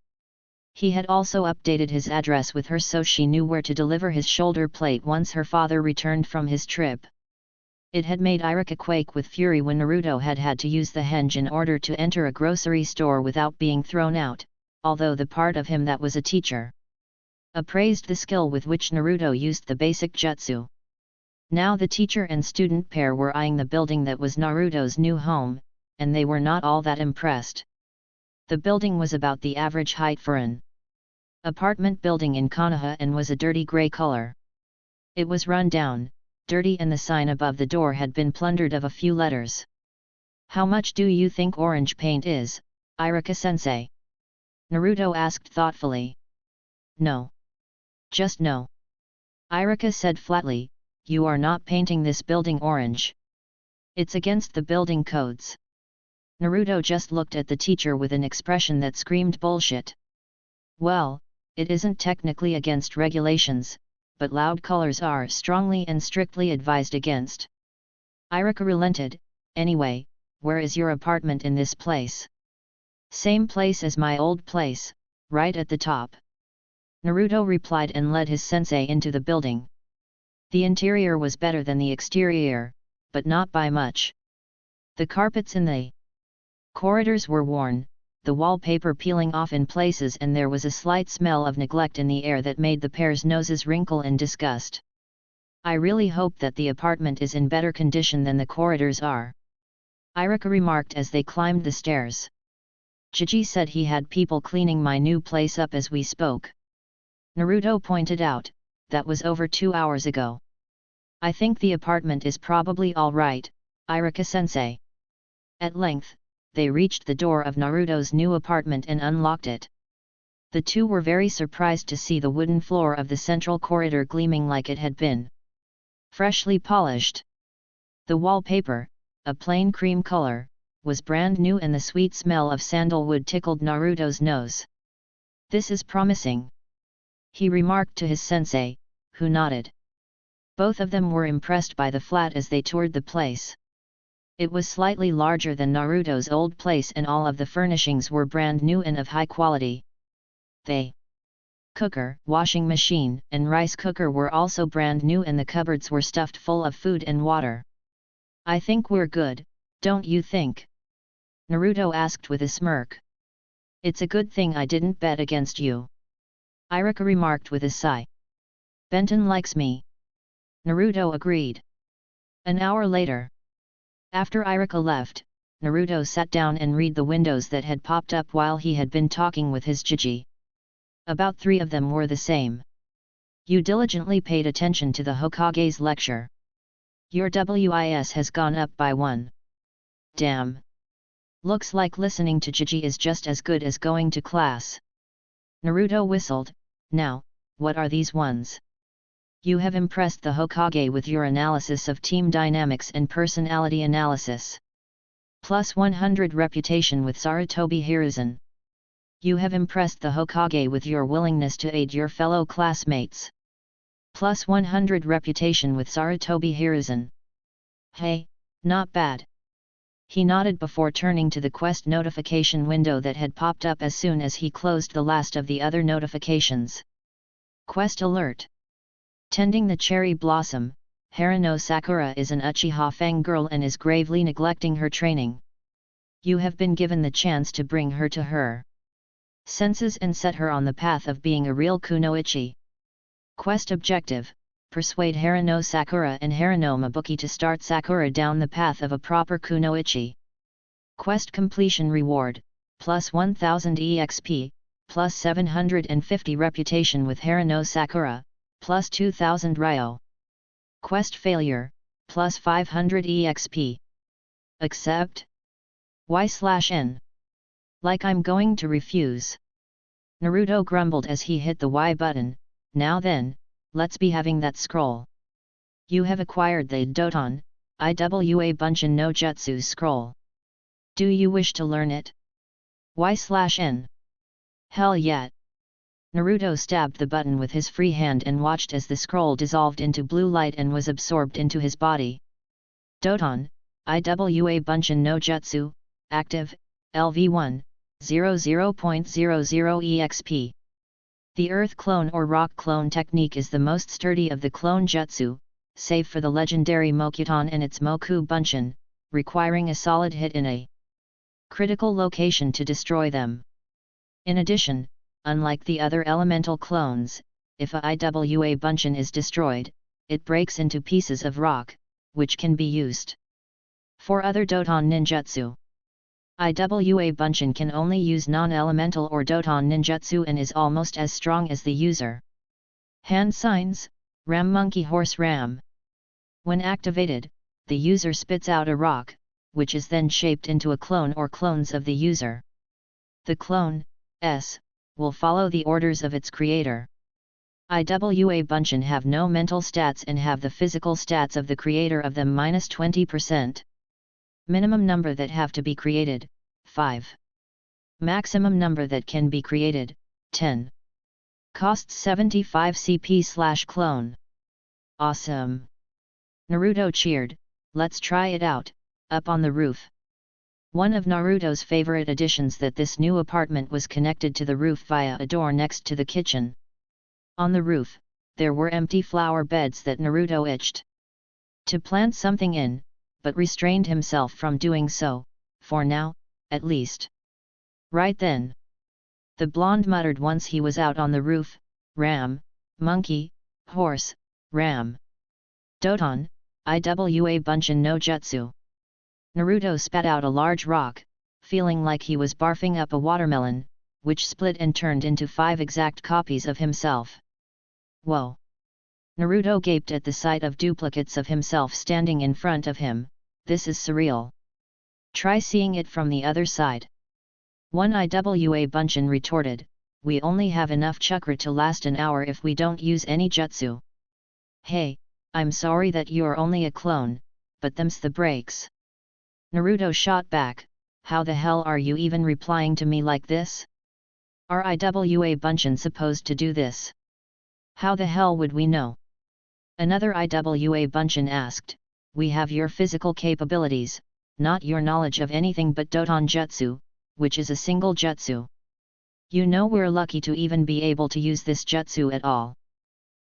He had also updated his address with her so she knew where to deliver his shoulder plate once her father returned from his trip. It had made Irika quake with fury when Naruto had had to use the henge in order to enter a grocery store without being thrown out, although the part of him that was a teacher appraised the skill with which Naruto used the basic jutsu. Now the teacher and student pair were eyeing the building that was Naruto's new home, and they were not all that impressed. The building was about the average height for an apartment building in Konoha and was a dirty grey color. It was run down, dirty, and the sign above the door had been plundered of a few letters. How much do you think orange paint is, Irika-sensei? Naruto asked thoughtfully. No. Just no. Irika said flatly, you are not painting this building orange. It's against the building codes. Naruto just looked at the teacher with an expression that screamed bullshit. Well, it isn't technically against regulations, but loud colors are strongly and strictly advised against. Irika relented, anyway, where is your apartment in this place? Same place as my old place, right at the top. Naruto replied and led his sensei into the building. The interior was better than the exterior, but not by much. The carpets in the corridors were worn, the wallpaper peeling off in places, and there was a slight smell of neglect in the air that made the pair's noses wrinkle in disgust. I really hope that the apartment is in better condition than the corridors are, Irika remarked as they climbed the stairs. Jiji said he had people cleaning my new place up as we spoke. Naruto pointed out, that was over 2 hours ago. I think the apartment is probably all right, Irika-sensei. At length, they reached the door of Naruto's new apartment and unlocked it. The two were very surprised to see the wooden floor of the central corridor gleaming like it had been freshly polished. The wallpaper, a plain cream color, was brand new, and the sweet smell of sandalwood tickled Naruto's nose. This is promising, he remarked to his sensei, who nodded. Both of them were impressed by the flat as they toured the place. It was slightly larger than Naruto's old place, and all of the furnishings were brand new and of high quality. The cooker, washing machine, and rice cooker were also brand new, and the cupboards were stuffed full of food and water. I think we're good, don't you think? Naruto asked with a smirk. It's a good thing I didn't bet against you. Iruka remarked with a sigh. Benton likes me. Naruto agreed. An hour later. After Iruka left, Naruto sat down and read the windows that had popped up while he had been talking with his Jiji. About 3 of them were the same. You diligently paid attention to the Hokage's lecture. Your WIS has gone up by 1. Damn. Looks like listening to Jiji is just as good as going to class. Naruto whistled. Now, what are these ones? You have impressed the Hokage with your analysis of team dynamics and personality analysis. Plus 100 reputation with Sarutobi Hiruzen. You have impressed the Hokage with your willingness to aid your fellow classmates. Plus 100 reputation with Sarutobi Hiruzen. Hey, not bad. He nodded before turning to the quest notification window that had popped up as soon as he closed the last of the other notifications. Quest alert. Tending the cherry blossom, Haruno Sakura is an Uchiha fangirl and is gravely neglecting her training. You have been given the chance to bring her to her senses and set her on the path of being a real kunoichi. Quest objective: persuade Haruno Sakura and Haruno Mabuki to start Sakura down the path of a proper kunoichi. Quest completion reward: plus 1000 EXP, plus 750 reputation with Haruno Sakura, plus 2000 Ryo. Quest failure: plus 500 EXP. Accept? Y/N. Like I'm going to refuse. Naruto grumbled as he hit the Y button. Now then, let's be having that scroll. You have acquired the Doton, Iwa Bunshin no Jutsu scroll. Do you wish to learn it? Y/N. Hell yeah! Naruto stabbed the button with his free hand and watched as the scroll dissolved into blue light and was absorbed into his body. Doton, Iwa Bunshin no Jutsu, active, LV1, 00.00 EXP. The earth clone or rock clone technique is the most sturdy of the clone jutsu, save for the legendary Mokuton and its Moku Bunshin, requiring a solid hit in a critical location to destroy them. In addition, unlike the other elemental clones, if a Iwa Bunshin is destroyed, it breaks into pieces of rock, which can be used for other Doton ninjutsu. Iwa Bunshin can only use non-elemental or Doton ninjutsu and is almost as strong as the user. Hand signs: Ram Monkey Horse Ram. When activated, the user spits out a rock, which is then shaped into a clone or clones of the user. The clone, S, will follow the orders of its creator. Iwa Bunshin have no mental stats and have the physical stats of the creator of them minus 20%. Minimum number that have to be created, 5. Maximum number that can be created, 10. Costs 75 CP/clone. Awesome! Naruto cheered. Let's try it out, up on the roof. One of Naruto's favorite additions that this new apartment was connected to the roof via a door next to the kitchen. On the roof, there were empty flower beds that Naruto itched to plant something in, but restrained himself from doing so, for now, at least. Right then. The blonde muttered once he was out on the roof, Ram, monkey, horse, ram. Doton, Iwa Bunshin no Jutsu. Naruto spat out a large rock, feeling like he was barfing up a watermelon, which split and turned into 5 exact copies of himself. Whoa! Naruto gaped at the sight of duplicates of himself standing in front of him. This is surreal. Try seeing it from the other side. One Iwa Bunshin retorted, we only have enough chakra to last an hour if we don't use any jutsu. Hey, I'm sorry that you're only a clone, but them's the breaks. Naruto shot back, how the hell are you even replying to me like this? Are Iwa Bunshin supposed to do this? How the hell would we know? Another Iwa Bunshin asked, we have your physical capabilities, not your knowledge of anything but Doton Jutsu, which is a single jutsu. You know we're lucky to even be able to use this jutsu at all.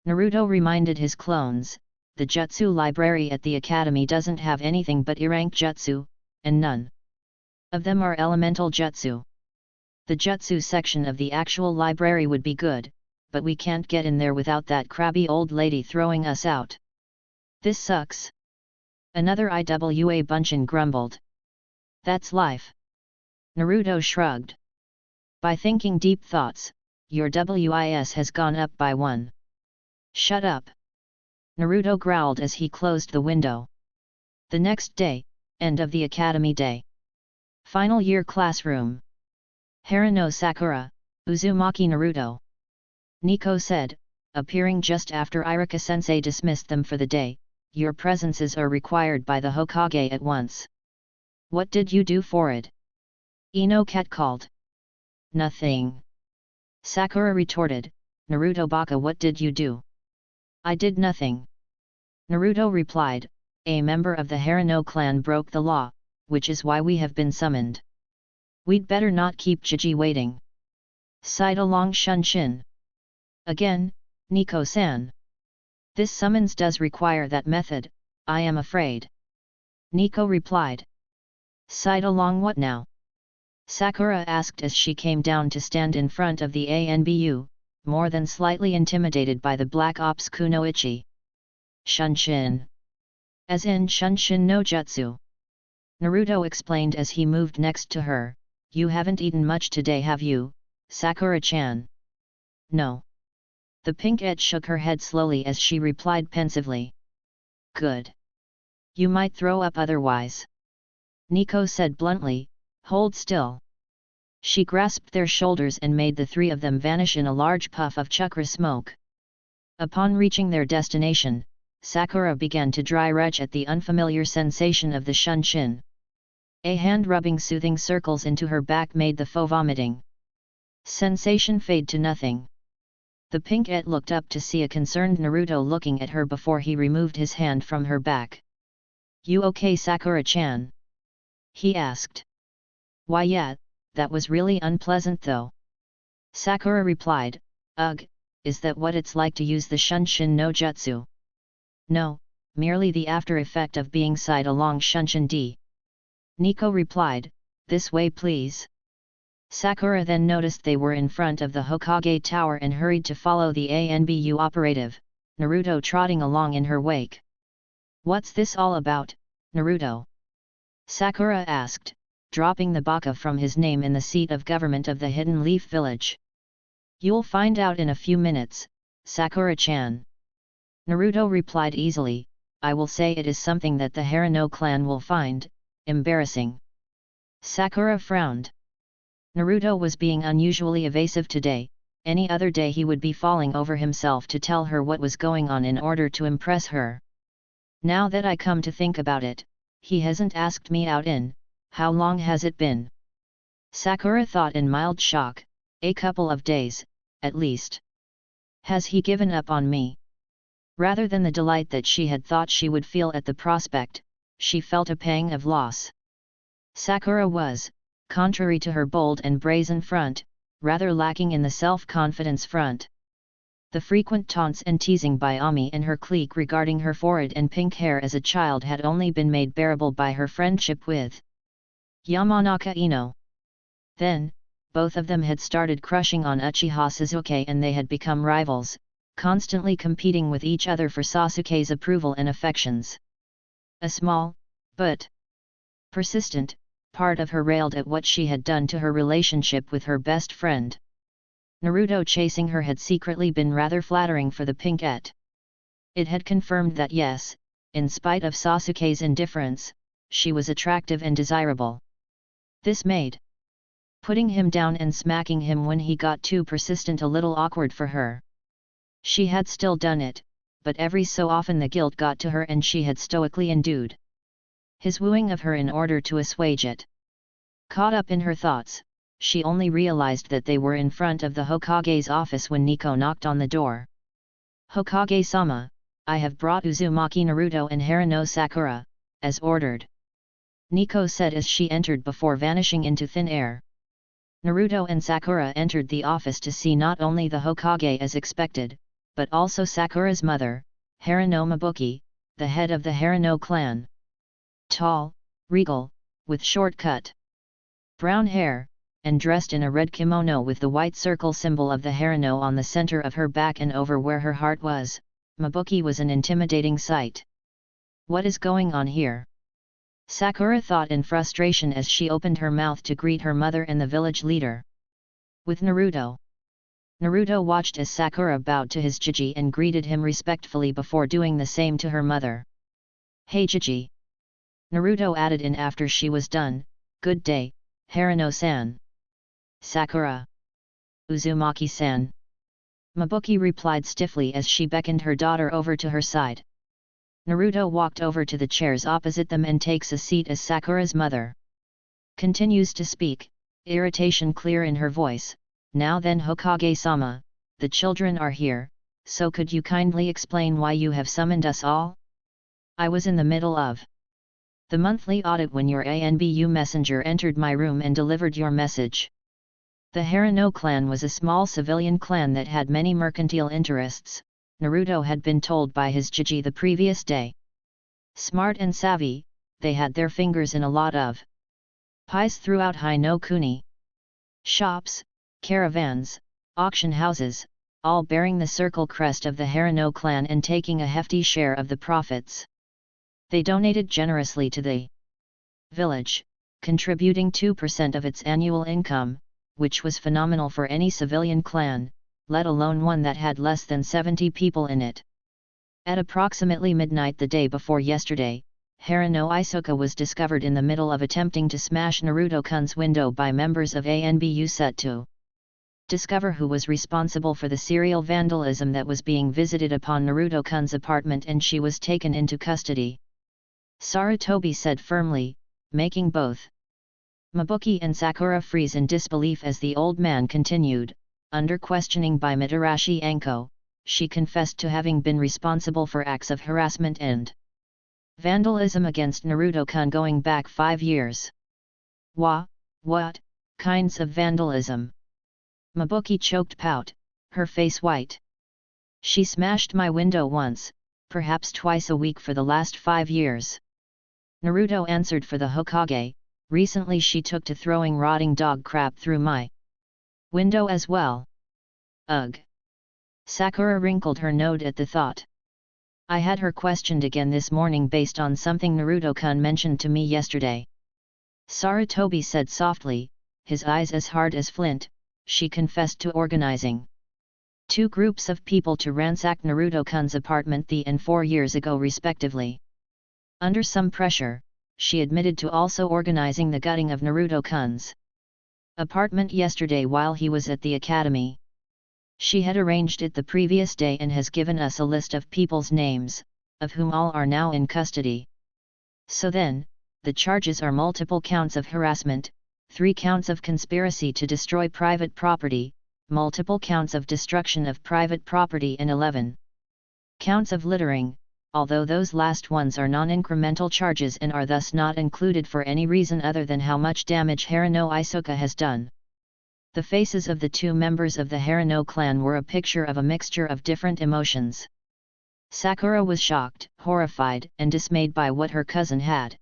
Naruto reminded his clones, the jutsu library at the academy doesn't have anything but E-rank jutsu, and none of them are elemental jutsu. The jutsu section of the actual library would be good, but we can't get in there without that crabby old lady throwing us out. This sucks. Another IWA Bunchin grumbled. That's life. Naruto shrugged. By thinking deep thoughts, your WIS has gone up by 1. Shut up. Naruto growled as he closed the window. The next day, end of the academy day. Final year classroom. Haruno Sakura, Uzumaki Naruto. Nico said, appearing just after Iruka-sensei dismissed them for the day, your presences are required by the Hokage at once. What did you do for it? Ino catcalled. Nothing. Sakura retorted, Naruto baka, what did you do? I did nothing. Naruto replied, a member of the Haruno clan broke the law, which is why we have been summoned. We'd better not keep Jiji waiting. Sighed along Shunshin. Again, Nico-san. This summons does require that method, I am afraid. Nico replied. Sighed along what now? Sakura asked as she came down to stand in front of the ANBU, more than slightly intimidated by the Black Ops Kunoichi. Shunshin. As in Shunshin no Jutsu. Naruto explained as he moved next to her, you haven't eaten much today, have you, Sakura-chan? No. The pinkette shook her head slowly as she replied pensively. Good. You might throw up otherwise. Nico said bluntly, hold still. She grasped their shoulders and made the 3 of them vanish in a large puff of chakra smoke. Upon reaching their destination, Sakura began to dry retch at the unfamiliar sensation of the Shunshin. A hand rubbing soothing circles into her back made the foe vomiting sensation fade to nothing. The pinkette looked up to see a concerned Naruto looking at her before he removed his hand from her back. You okay, Sakura-chan? He asked. Why yeah, that was really unpleasant though. Sakura replied, ugh, is that what it's like to use the Shunshin no Jutsu? No, merely the after effect of being side along Shunshin D. Nico replied, this way please. Sakura then noticed they were in front of the Hokage tower and hurried to follow the ANBU operative, Naruto trotting along in her wake. What's this all about, Naruto? Sakura asked, dropping the baka from his name in the seat of government of the Hidden Leaf Village. You'll find out in a few minutes, Sakura-chan. Naruto replied easily, I will say it is something that the Haruno clan will find embarrassing. Sakura frowned. Naruto was being unusually evasive today, any other day he would be falling over himself to tell her what was going on in order to impress her. Now that I come to think about it, he hasn't asked me out in, how long has it been? Sakura thought in mild shock, a couple of days, at least. Has he given up on me? Rather than the delight that she had thought she would feel at the prospect, she felt a pang of loss. Sakura was, contrary to her bold and brazen front, rather lacking in the self-confidence front. The frequent taunts and teasing by Ami and her clique regarding her forehead and pink hair as a child had only been made bearable by her friendship with Yamanaka Ino. Then, both of them had started crushing on Uchiha Sasuke and they had become rivals, constantly competing with each other for Sasuke's approval and affections. A small, but persistent, part of her railed at what she had done to her relationship with her best friend. Naruto chasing her had secretly been rather flattering for the pinkette. It had confirmed that yes, in spite of Sasuke's indifference, she was attractive and desirable. This made putting him down and smacking him when he got too persistent a little awkward for her. She had still done it, but every so often the guilt got to her and she had stoically endured his wooing of her in order to assuage it. Caught up in her thoughts, she only realized that they were in front of the Hokage's office when Nico knocked on the door. Hokage-sama, I have brought Uzumaki Naruto and Haruno Sakura, as ordered. Nico said as she entered before vanishing into thin air. Naruto and Sakura entered the office to see not only the Hokage as expected, but also Sakura's mother, Haruno Mabuki, the head of the Haruno clan. Tall, regal, with short cut brown hair, and dressed in a red kimono with the white circle symbol of the Haruno on the center of her back and over where her heart was. Mabuki was an intimidating sight. What is going on here? Sakura thought in frustration as she opened her mouth to greet her mother and the village leader. With Naruto. Naruto watched as Sakura bowed to his Jiji and greeted him respectfully before doing the same to her mother. Hey Jiji. Naruto added in after she was done, good day, Haruno-san. Sakura. Uzumaki-san. Mabuki replied stiffly as she beckoned her daughter over to her side. Naruto walked over to the chairs opposite them and takes a seat as Sakura's mother continues to speak, irritation clear in her voice. Now then Hokage-sama, the children are here, so could you kindly explain why you have summoned us all? I was in the middle of the monthly audit when your ANBU messenger entered my room and delivered your message. The Haruno clan was a small civilian clan that had many mercantile interests, Naruto had been told by his Jiji the previous day. Smart and savvy, they had their fingers in a lot of pies throughout Hai no Kuni. Shops, caravans, auction houses, all bearing the circle crest of the Haruno clan and taking a hefty share of the profits. They donated generously to the village, contributing 2% of its annual income, which was phenomenal for any civilian clan, let alone one that had less than 70 people in it. At approximately midnight the day before yesterday, Haruno Isuka was discovered in the middle of attempting to smash Naruto-kun's window by members of ANBU set to discover who was responsible for the serial vandalism that was being visited upon Naruto-kun's apartment, and she was taken into custody. Sarutobi said firmly, making both Mabuki and Sakura freeze in disbelief as the old man continued. Under questioning by Mitarashi Anko, she confessed to having been responsible for acts of harassment and vandalism against Naruto-kun going back 5 years. What kinds of vandalism? Mabuki choked pout, her face white. She smashed my window once, perhaps twice a week for the last 5 years. Naruto answered for the Hokage. Recently she took to throwing rotting dog crap through my window as well. Ugh. Sakura wrinkled her nose at the thought. I had her questioned again this morning based on something Naruto-kun mentioned to me yesterday. Sarutobi said softly, his eyes as hard as flint. She confessed to organizing 2 groups of people to ransack Naruto-kun's apartment 3 and 4 years ago respectively. Under some pressure, she admitted to also organizing the gutting of Naruto-kun's apartment yesterday while he was at the academy. She had arranged it the previous day and has given us a list of people's names, of whom all are now in custody. So then, the charges are multiple counts of harassment, 3 counts of conspiracy to destroy private property, multiple counts of destruction of private property and 11 counts of littering, although those last ones are non-incremental charges and are thus not included for any reason other than how much damage Haruno Isuka has done. The faces of the 2 members of the Haruno clan were a picture of a mixture of different emotions. Sakura was shocked, horrified, and dismayed by what her cousin had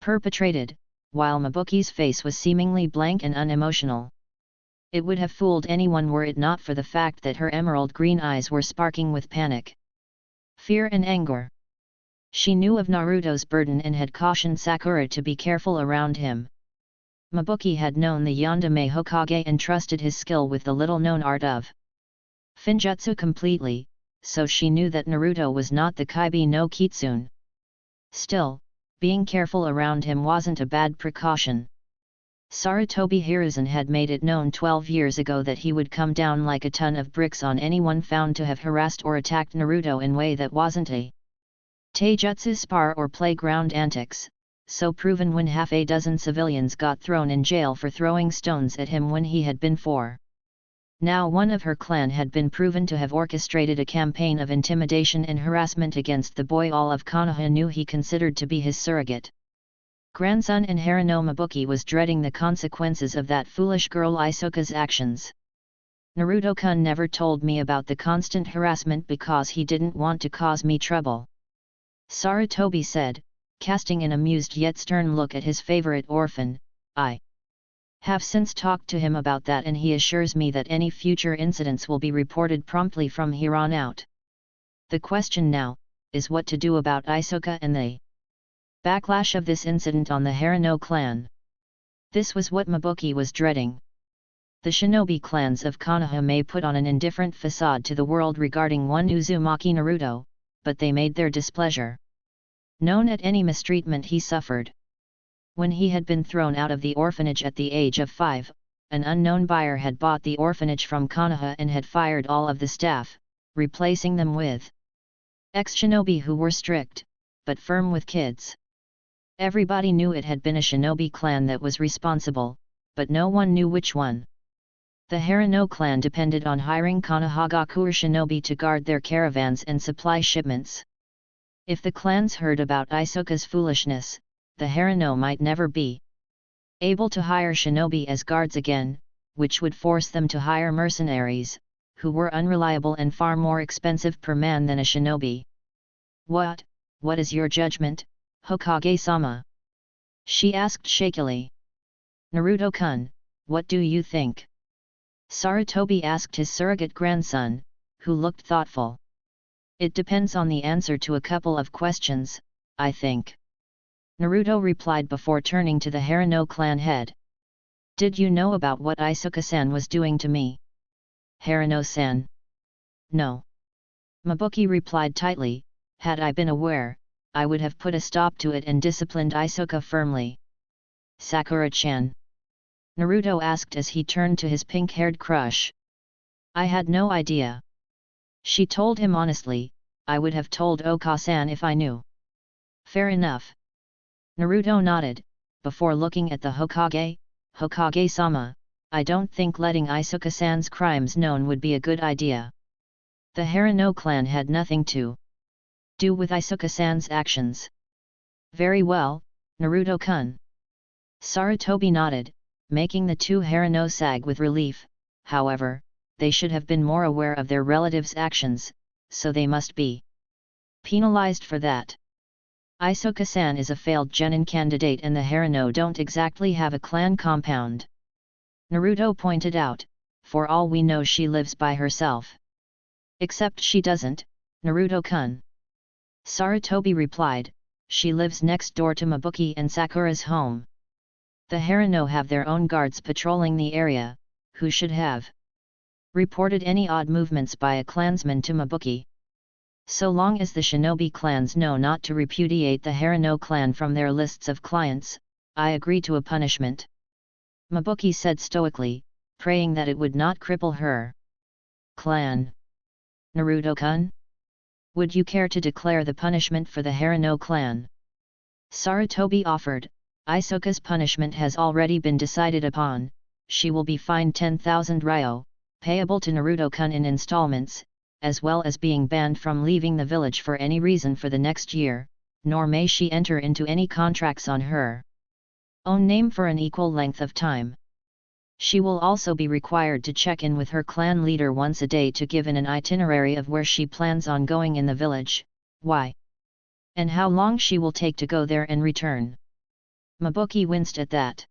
perpetrated, while Mabuki's face was seemingly blank and unemotional. It would have fooled anyone were it not for the fact that her emerald green eyes were sparking with panic, fear and anger. She knew of Naruto's burden and had cautioned Sakura to be careful around him. Mabuki had known the Yandere Hokage and trusted his skill with the little-known art of Finjutsu completely, so she knew that Naruto was not the Kaibi no Kitsune. Still, being careful around him wasn't a bad precaution. Sarutobi Hiruzen had made it known 12 years ago that he would come down like a ton of bricks on anyone found to have harassed or attacked Naruto in a way that wasn't a taijutsu spar or playground antics, so proven when half a dozen civilians got thrown in jail for throwing stones at him when he had been 4. Now one of her clan had been proven to have orchestrated a campaign of intimidation and harassment against the boy all of Konoha knew he considered to be his surrogate grandson, and Haruno Mabuki was dreading the consequences of that foolish girl Isuka's actions. Naruto-kun never told me about the constant harassment because he didn't want to cause me trouble. Sarutobi said, casting an amused yet stern look at his favorite orphan. I Have since talked to him about that, and he assures me that any future incidents will be reported promptly from here on out. The question now is what to do about Isoka and the backlash of this incident on the Haruno clan. This was what Mabuki was dreading. The shinobi clans of Konoha may put on an indifferent facade to the world regarding one Uzumaki Naruto, but they made their displeasure known at any mistreatment he suffered. When he had been thrown out of the orphanage at the age of 5, an unknown buyer had bought the orphanage from Konoha and had fired all of the staff, replacing them with ex-shinobi who were strict, but firm with kids. Everybody knew it had been a shinobi clan that was responsible, but no one knew which one. The Haruno clan depended on hiring Konohagakure shinobi to guard their caravans and supply shipments. If the clans heard about Isoka's foolishness, the Haruno might never be able to hire shinobi as guards again, which would force them to hire mercenaries, who were unreliable and far more expensive per man than a shinobi. What is your judgment, Hokage-sama? She asked shakily. Naruto-kun, what do you think? Sarutobi asked his surrogate grandson, who looked thoughtful. It depends on the answer to a couple of questions, I think. Naruto replied before turning to the Haruno clan head. Did you know about what Isoka-san was doing to me? Haruno-san. No. Mabuki replied tightly, had I been aware, I would have put a stop to it and disciplined Isoka firmly. Sakura-chan. Naruto asked as he turned to his pink-haired crush. I had no idea. She told him honestly, I would have told Oka-san if I knew. Fair enough. Naruto nodded, before looking at the Hokage. Hokage-sama, I don't think letting Isoka-san's crimes known would be a good idea. The Haruno clan had nothing to do with Isoka-san's actions. Very well, Naruto-kun. Sarutobi nodded, making the two Haruno sag with relief. However, they should have been more aware of their relatives' actions, so they must be penalized for that. Isoka-san is a failed genin candidate and the Haruno don't exactly have a clan compound. Naruto pointed out, for all we know she lives by herself. Except she doesn't, Naruto-kun. Sarutobi replied, she lives next door to Mabuki and Sakura's home. The Haruno have their own guards patrolling the area, who should have reported any odd movements by a clansman to Mabuki. So long as the shinobi clans know not to repudiate the Haruno clan from their lists of clients, I agree to a punishment. Mabuki said stoically, praying that it would not cripple her clan. Naruto-kun? Would you care to declare the punishment for the Haruno clan? Sarutobi offered. Isoka's punishment has already been decided upon. She will be fined 10,000 ryo, payable to Naruto-kun in installments, as well as being banned from leaving the village for any reason for the next year, nor may she enter into any contracts on her own name for an equal length of time. She will also be required to check in with her clan leader once a day to give an itinerary of where she plans on going in the village, why, and how long she will take to go there and return. Mabuki winced at that.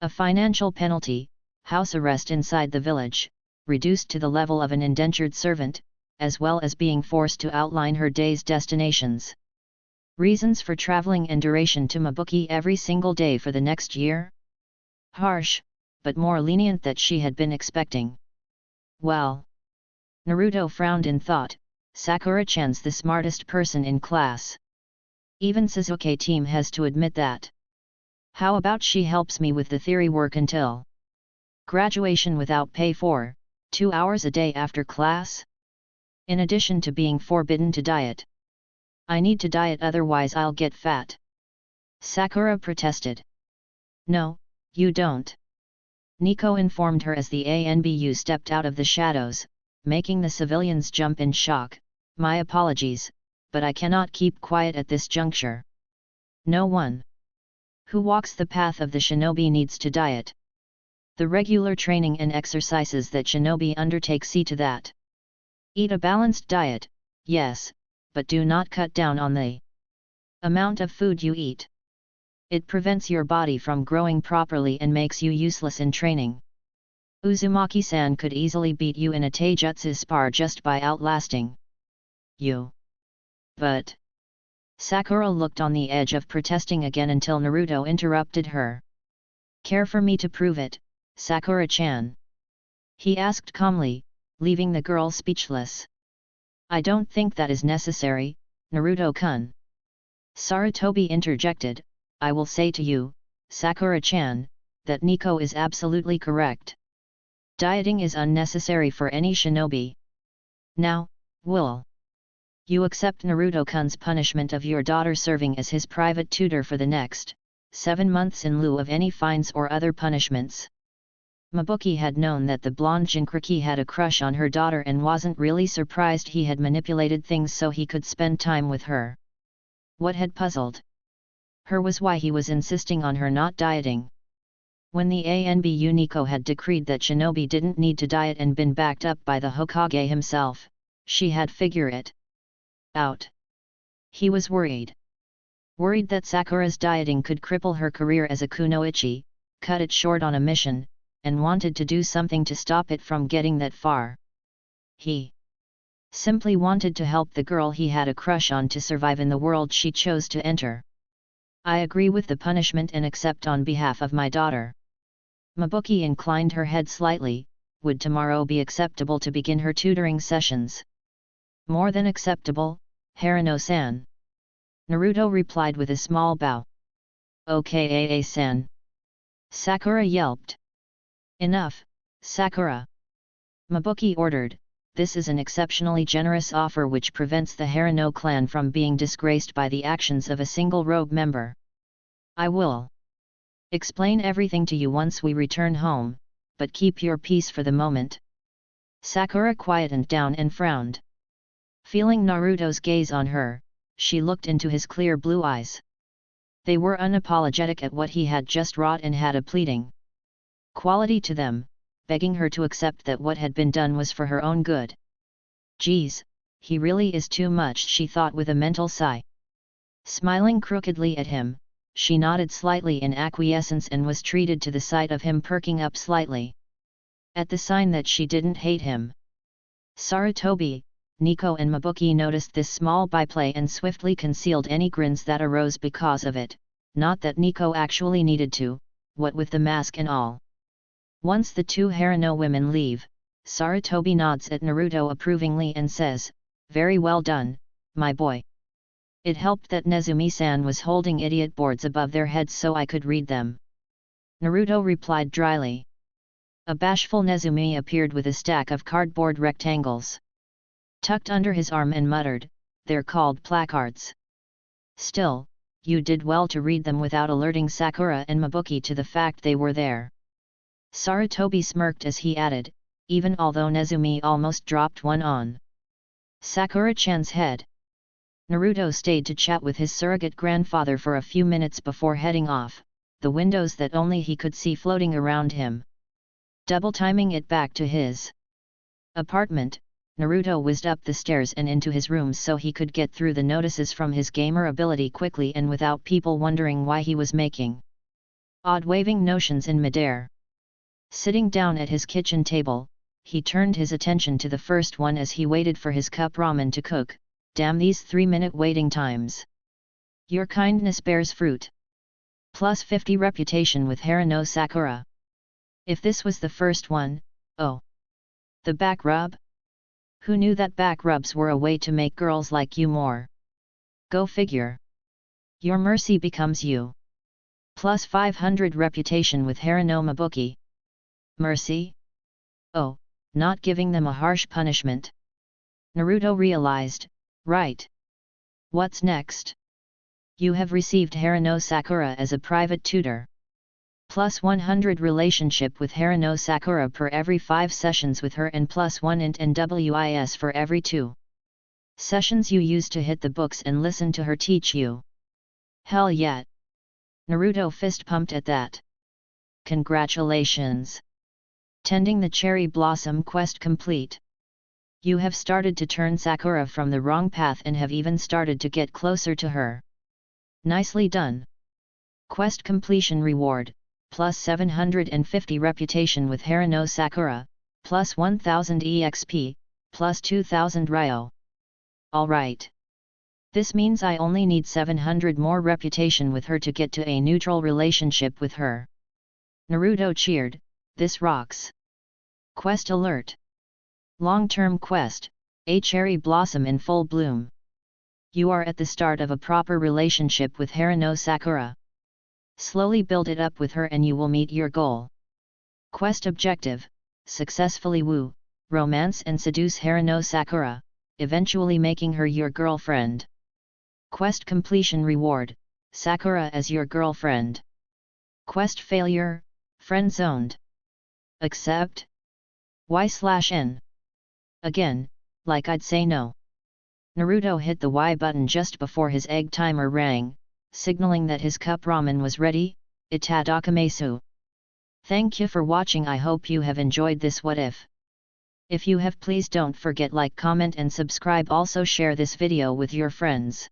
A financial penalty, house arrest inside the village, reduced to the level of an indentured servant, as well as being forced to outline her day's destinations. Reasons for traveling and duration to Mabuki every single day for the next year? Harsh, but more lenient than she had been expecting. Well. Naruto frowned in thought, Sakura-chan's the smartest person in class. Even Sasuke team has to admit that. How about she helps me with the theory work until graduation without pay for 2 hours a day after class? In addition to being forbidden to diet. I need to diet, otherwise I'll get fat. Sakura protested. No, you don't. Nico informed her as the ANBU stepped out of the shadows, making the civilians jump in shock. My apologies, but I cannot keep quiet at this juncture. No one who walks the path of the shinobi needs to diet. The regular training and exercises that shinobi undertake see to that. Eat a balanced diet, yes, but do not cut down on the amount of food you eat. It prevents your body from growing properly and makes you useless in training. Uzumaki-san could easily beat you in a taijutsu spar just by outlasting you. But Sakura looked on the edge of protesting again until Naruto interrupted her. Care for me to prove it, Sakura-chan? He asked calmly, leaving the girl speechless. I don't think that is necessary, Naruto-kun. Sarutobi interjected, I will say to you, Sakura-chan, that Nico is absolutely correct. Dieting is unnecessary for any shinobi. Now, will you accept Naruto-kun's punishment of your daughter serving as his private tutor for the next 7 months in lieu of any fines or other punishments? Mabuki had known that the blonde Jinchuriki had a crush on her daughter and wasn't really surprised he had manipulated things so he could spend time with her. What had puzzled her was why he was insisting on her not dieting. When the ANBU Nico had decreed that shinobi didn't need to diet and been backed up by the Hokage himself, she had figured it out. He was worried. Worried that Sakura's dieting could cripple her career as a kunoichi, cut it short on a mission, and wanted to do something to stop it from getting that far. He simply wanted to help the girl he had a crush on to survive in the world she chose to enter. I agree with the punishment and accept on behalf of my daughter. Mabuki inclined her head slightly. Would tomorrow be acceptable to begin her tutoring sessions? More than acceptable, Haruno-san. Naruto replied with a small bow. Okay-san. Sakura yelped. Enough, Sakura. Mabuki ordered, this is an exceptionally generous offer which prevents the Haruno clan from being disgraced by the actions of a single rogue member. I will explain everything to you once we return home, but keep your peace for the moment. Sakura quietened down and frowned. Feeling Naruto's gaze on her, she looked into his clear blue eyes. They were unapologetic at what he had just wrought and had a pleading quality to them, begging her to accept that what had been done was for her own good. Geez, he really is too much, she thought with a mental sigh. Smiling crookedly at him, she nodded slightly in acquiescence and was treated to the sight of him perking up slightly. At the sign that she didn't hate him. Sarutobi, Nico and Mabuki noticed this small byplay and swiftly concealed any grins that arose because of it, not that Nico actually needed to, what with the mask and all. Once the two Haruno women leave, Sarutobi nods at Naruto approvingly and says, very well done, my boy. It helped that Nezumi-san was holding idiot boards above their heads so I could read them. Naruto replied dryly. A bashful Nezumi appeared with a stack of cardboard rectangles tucked under his arm and muttered, they're called placards. Still, you did well to read them without alerting Sakura and Mabuki to the fact they were there. Sarutobi smirked as he added, even although Nezumi almost dropped one on Sakura-chan's head. Naruto stayed to chat with his surrogate grandfather for a few minutes before heading off, the windows that only he could see floating around him. Double timing it back to his apartment, Naruto whizzed up the stairs and into his room so he could get through the notices from his gamer ability quickly and without people wondering why he was making odd waving notions in midair. Sitting down at his kitchen table, he turned his attention to the first one as he waited for his cup ramen to cook. Damn these 3-minute waiting times. Your kindness bears fruit. Plus 50 reputation with Haruno Sakura. If this was the first one, oh. The back rub? Who knew that back rubs were a way to make girls like you more? Go figure. Your mercy becomes you. Plus 500 reputation with Haruno Mabuki. Mercy? Oh, not giving them a harsh punishment. Naruto realized, right. What's next? You have received Haruno Sakura as a private tutor. Plus 100 relationship with Haruno Sakura per every 5 sessions with her and plus 1 int and WIS for every 2 sessions you use to hit the books and listen to her teach you. Hell yeah! Naruto fist pumped at that. Congratulations! Tending the cherry blossom quest complete. You have started to turn Sakura from the wrong path and have even started to get closer to her. Nicely done. Quest completion reward, plus 750 reputation with Haruno Sakura, plus 1000 EXP, plus 2000 Ryo. Alright. This means I only need 700 more reputation with her to get to a neutral relationship with her. Naruto cheered, this rocks. Quest alert. Long-term quest, a cherry blossom in full bloom. You are at the start of a proper relationship with Haruno Sakura. Slowly build it up with her and you will meet your goal. Quest objective, successfully woo, romance and seduce Haruno Sakura, eventually making her your girlfriend. Quest completion reward, Sakura as your girlfriend. Quest failure, friend-zoned. Accept? Y/N. Again, like I'd say no. Naruto hit the Y button just before his egg timer rang, signaling that his cup ramen was ready. Itadakimasu. Thank you for watching. I hope you have enjoyed this what if. If you have, please don't forget like, comment and subscribe. Also share this video with your friends.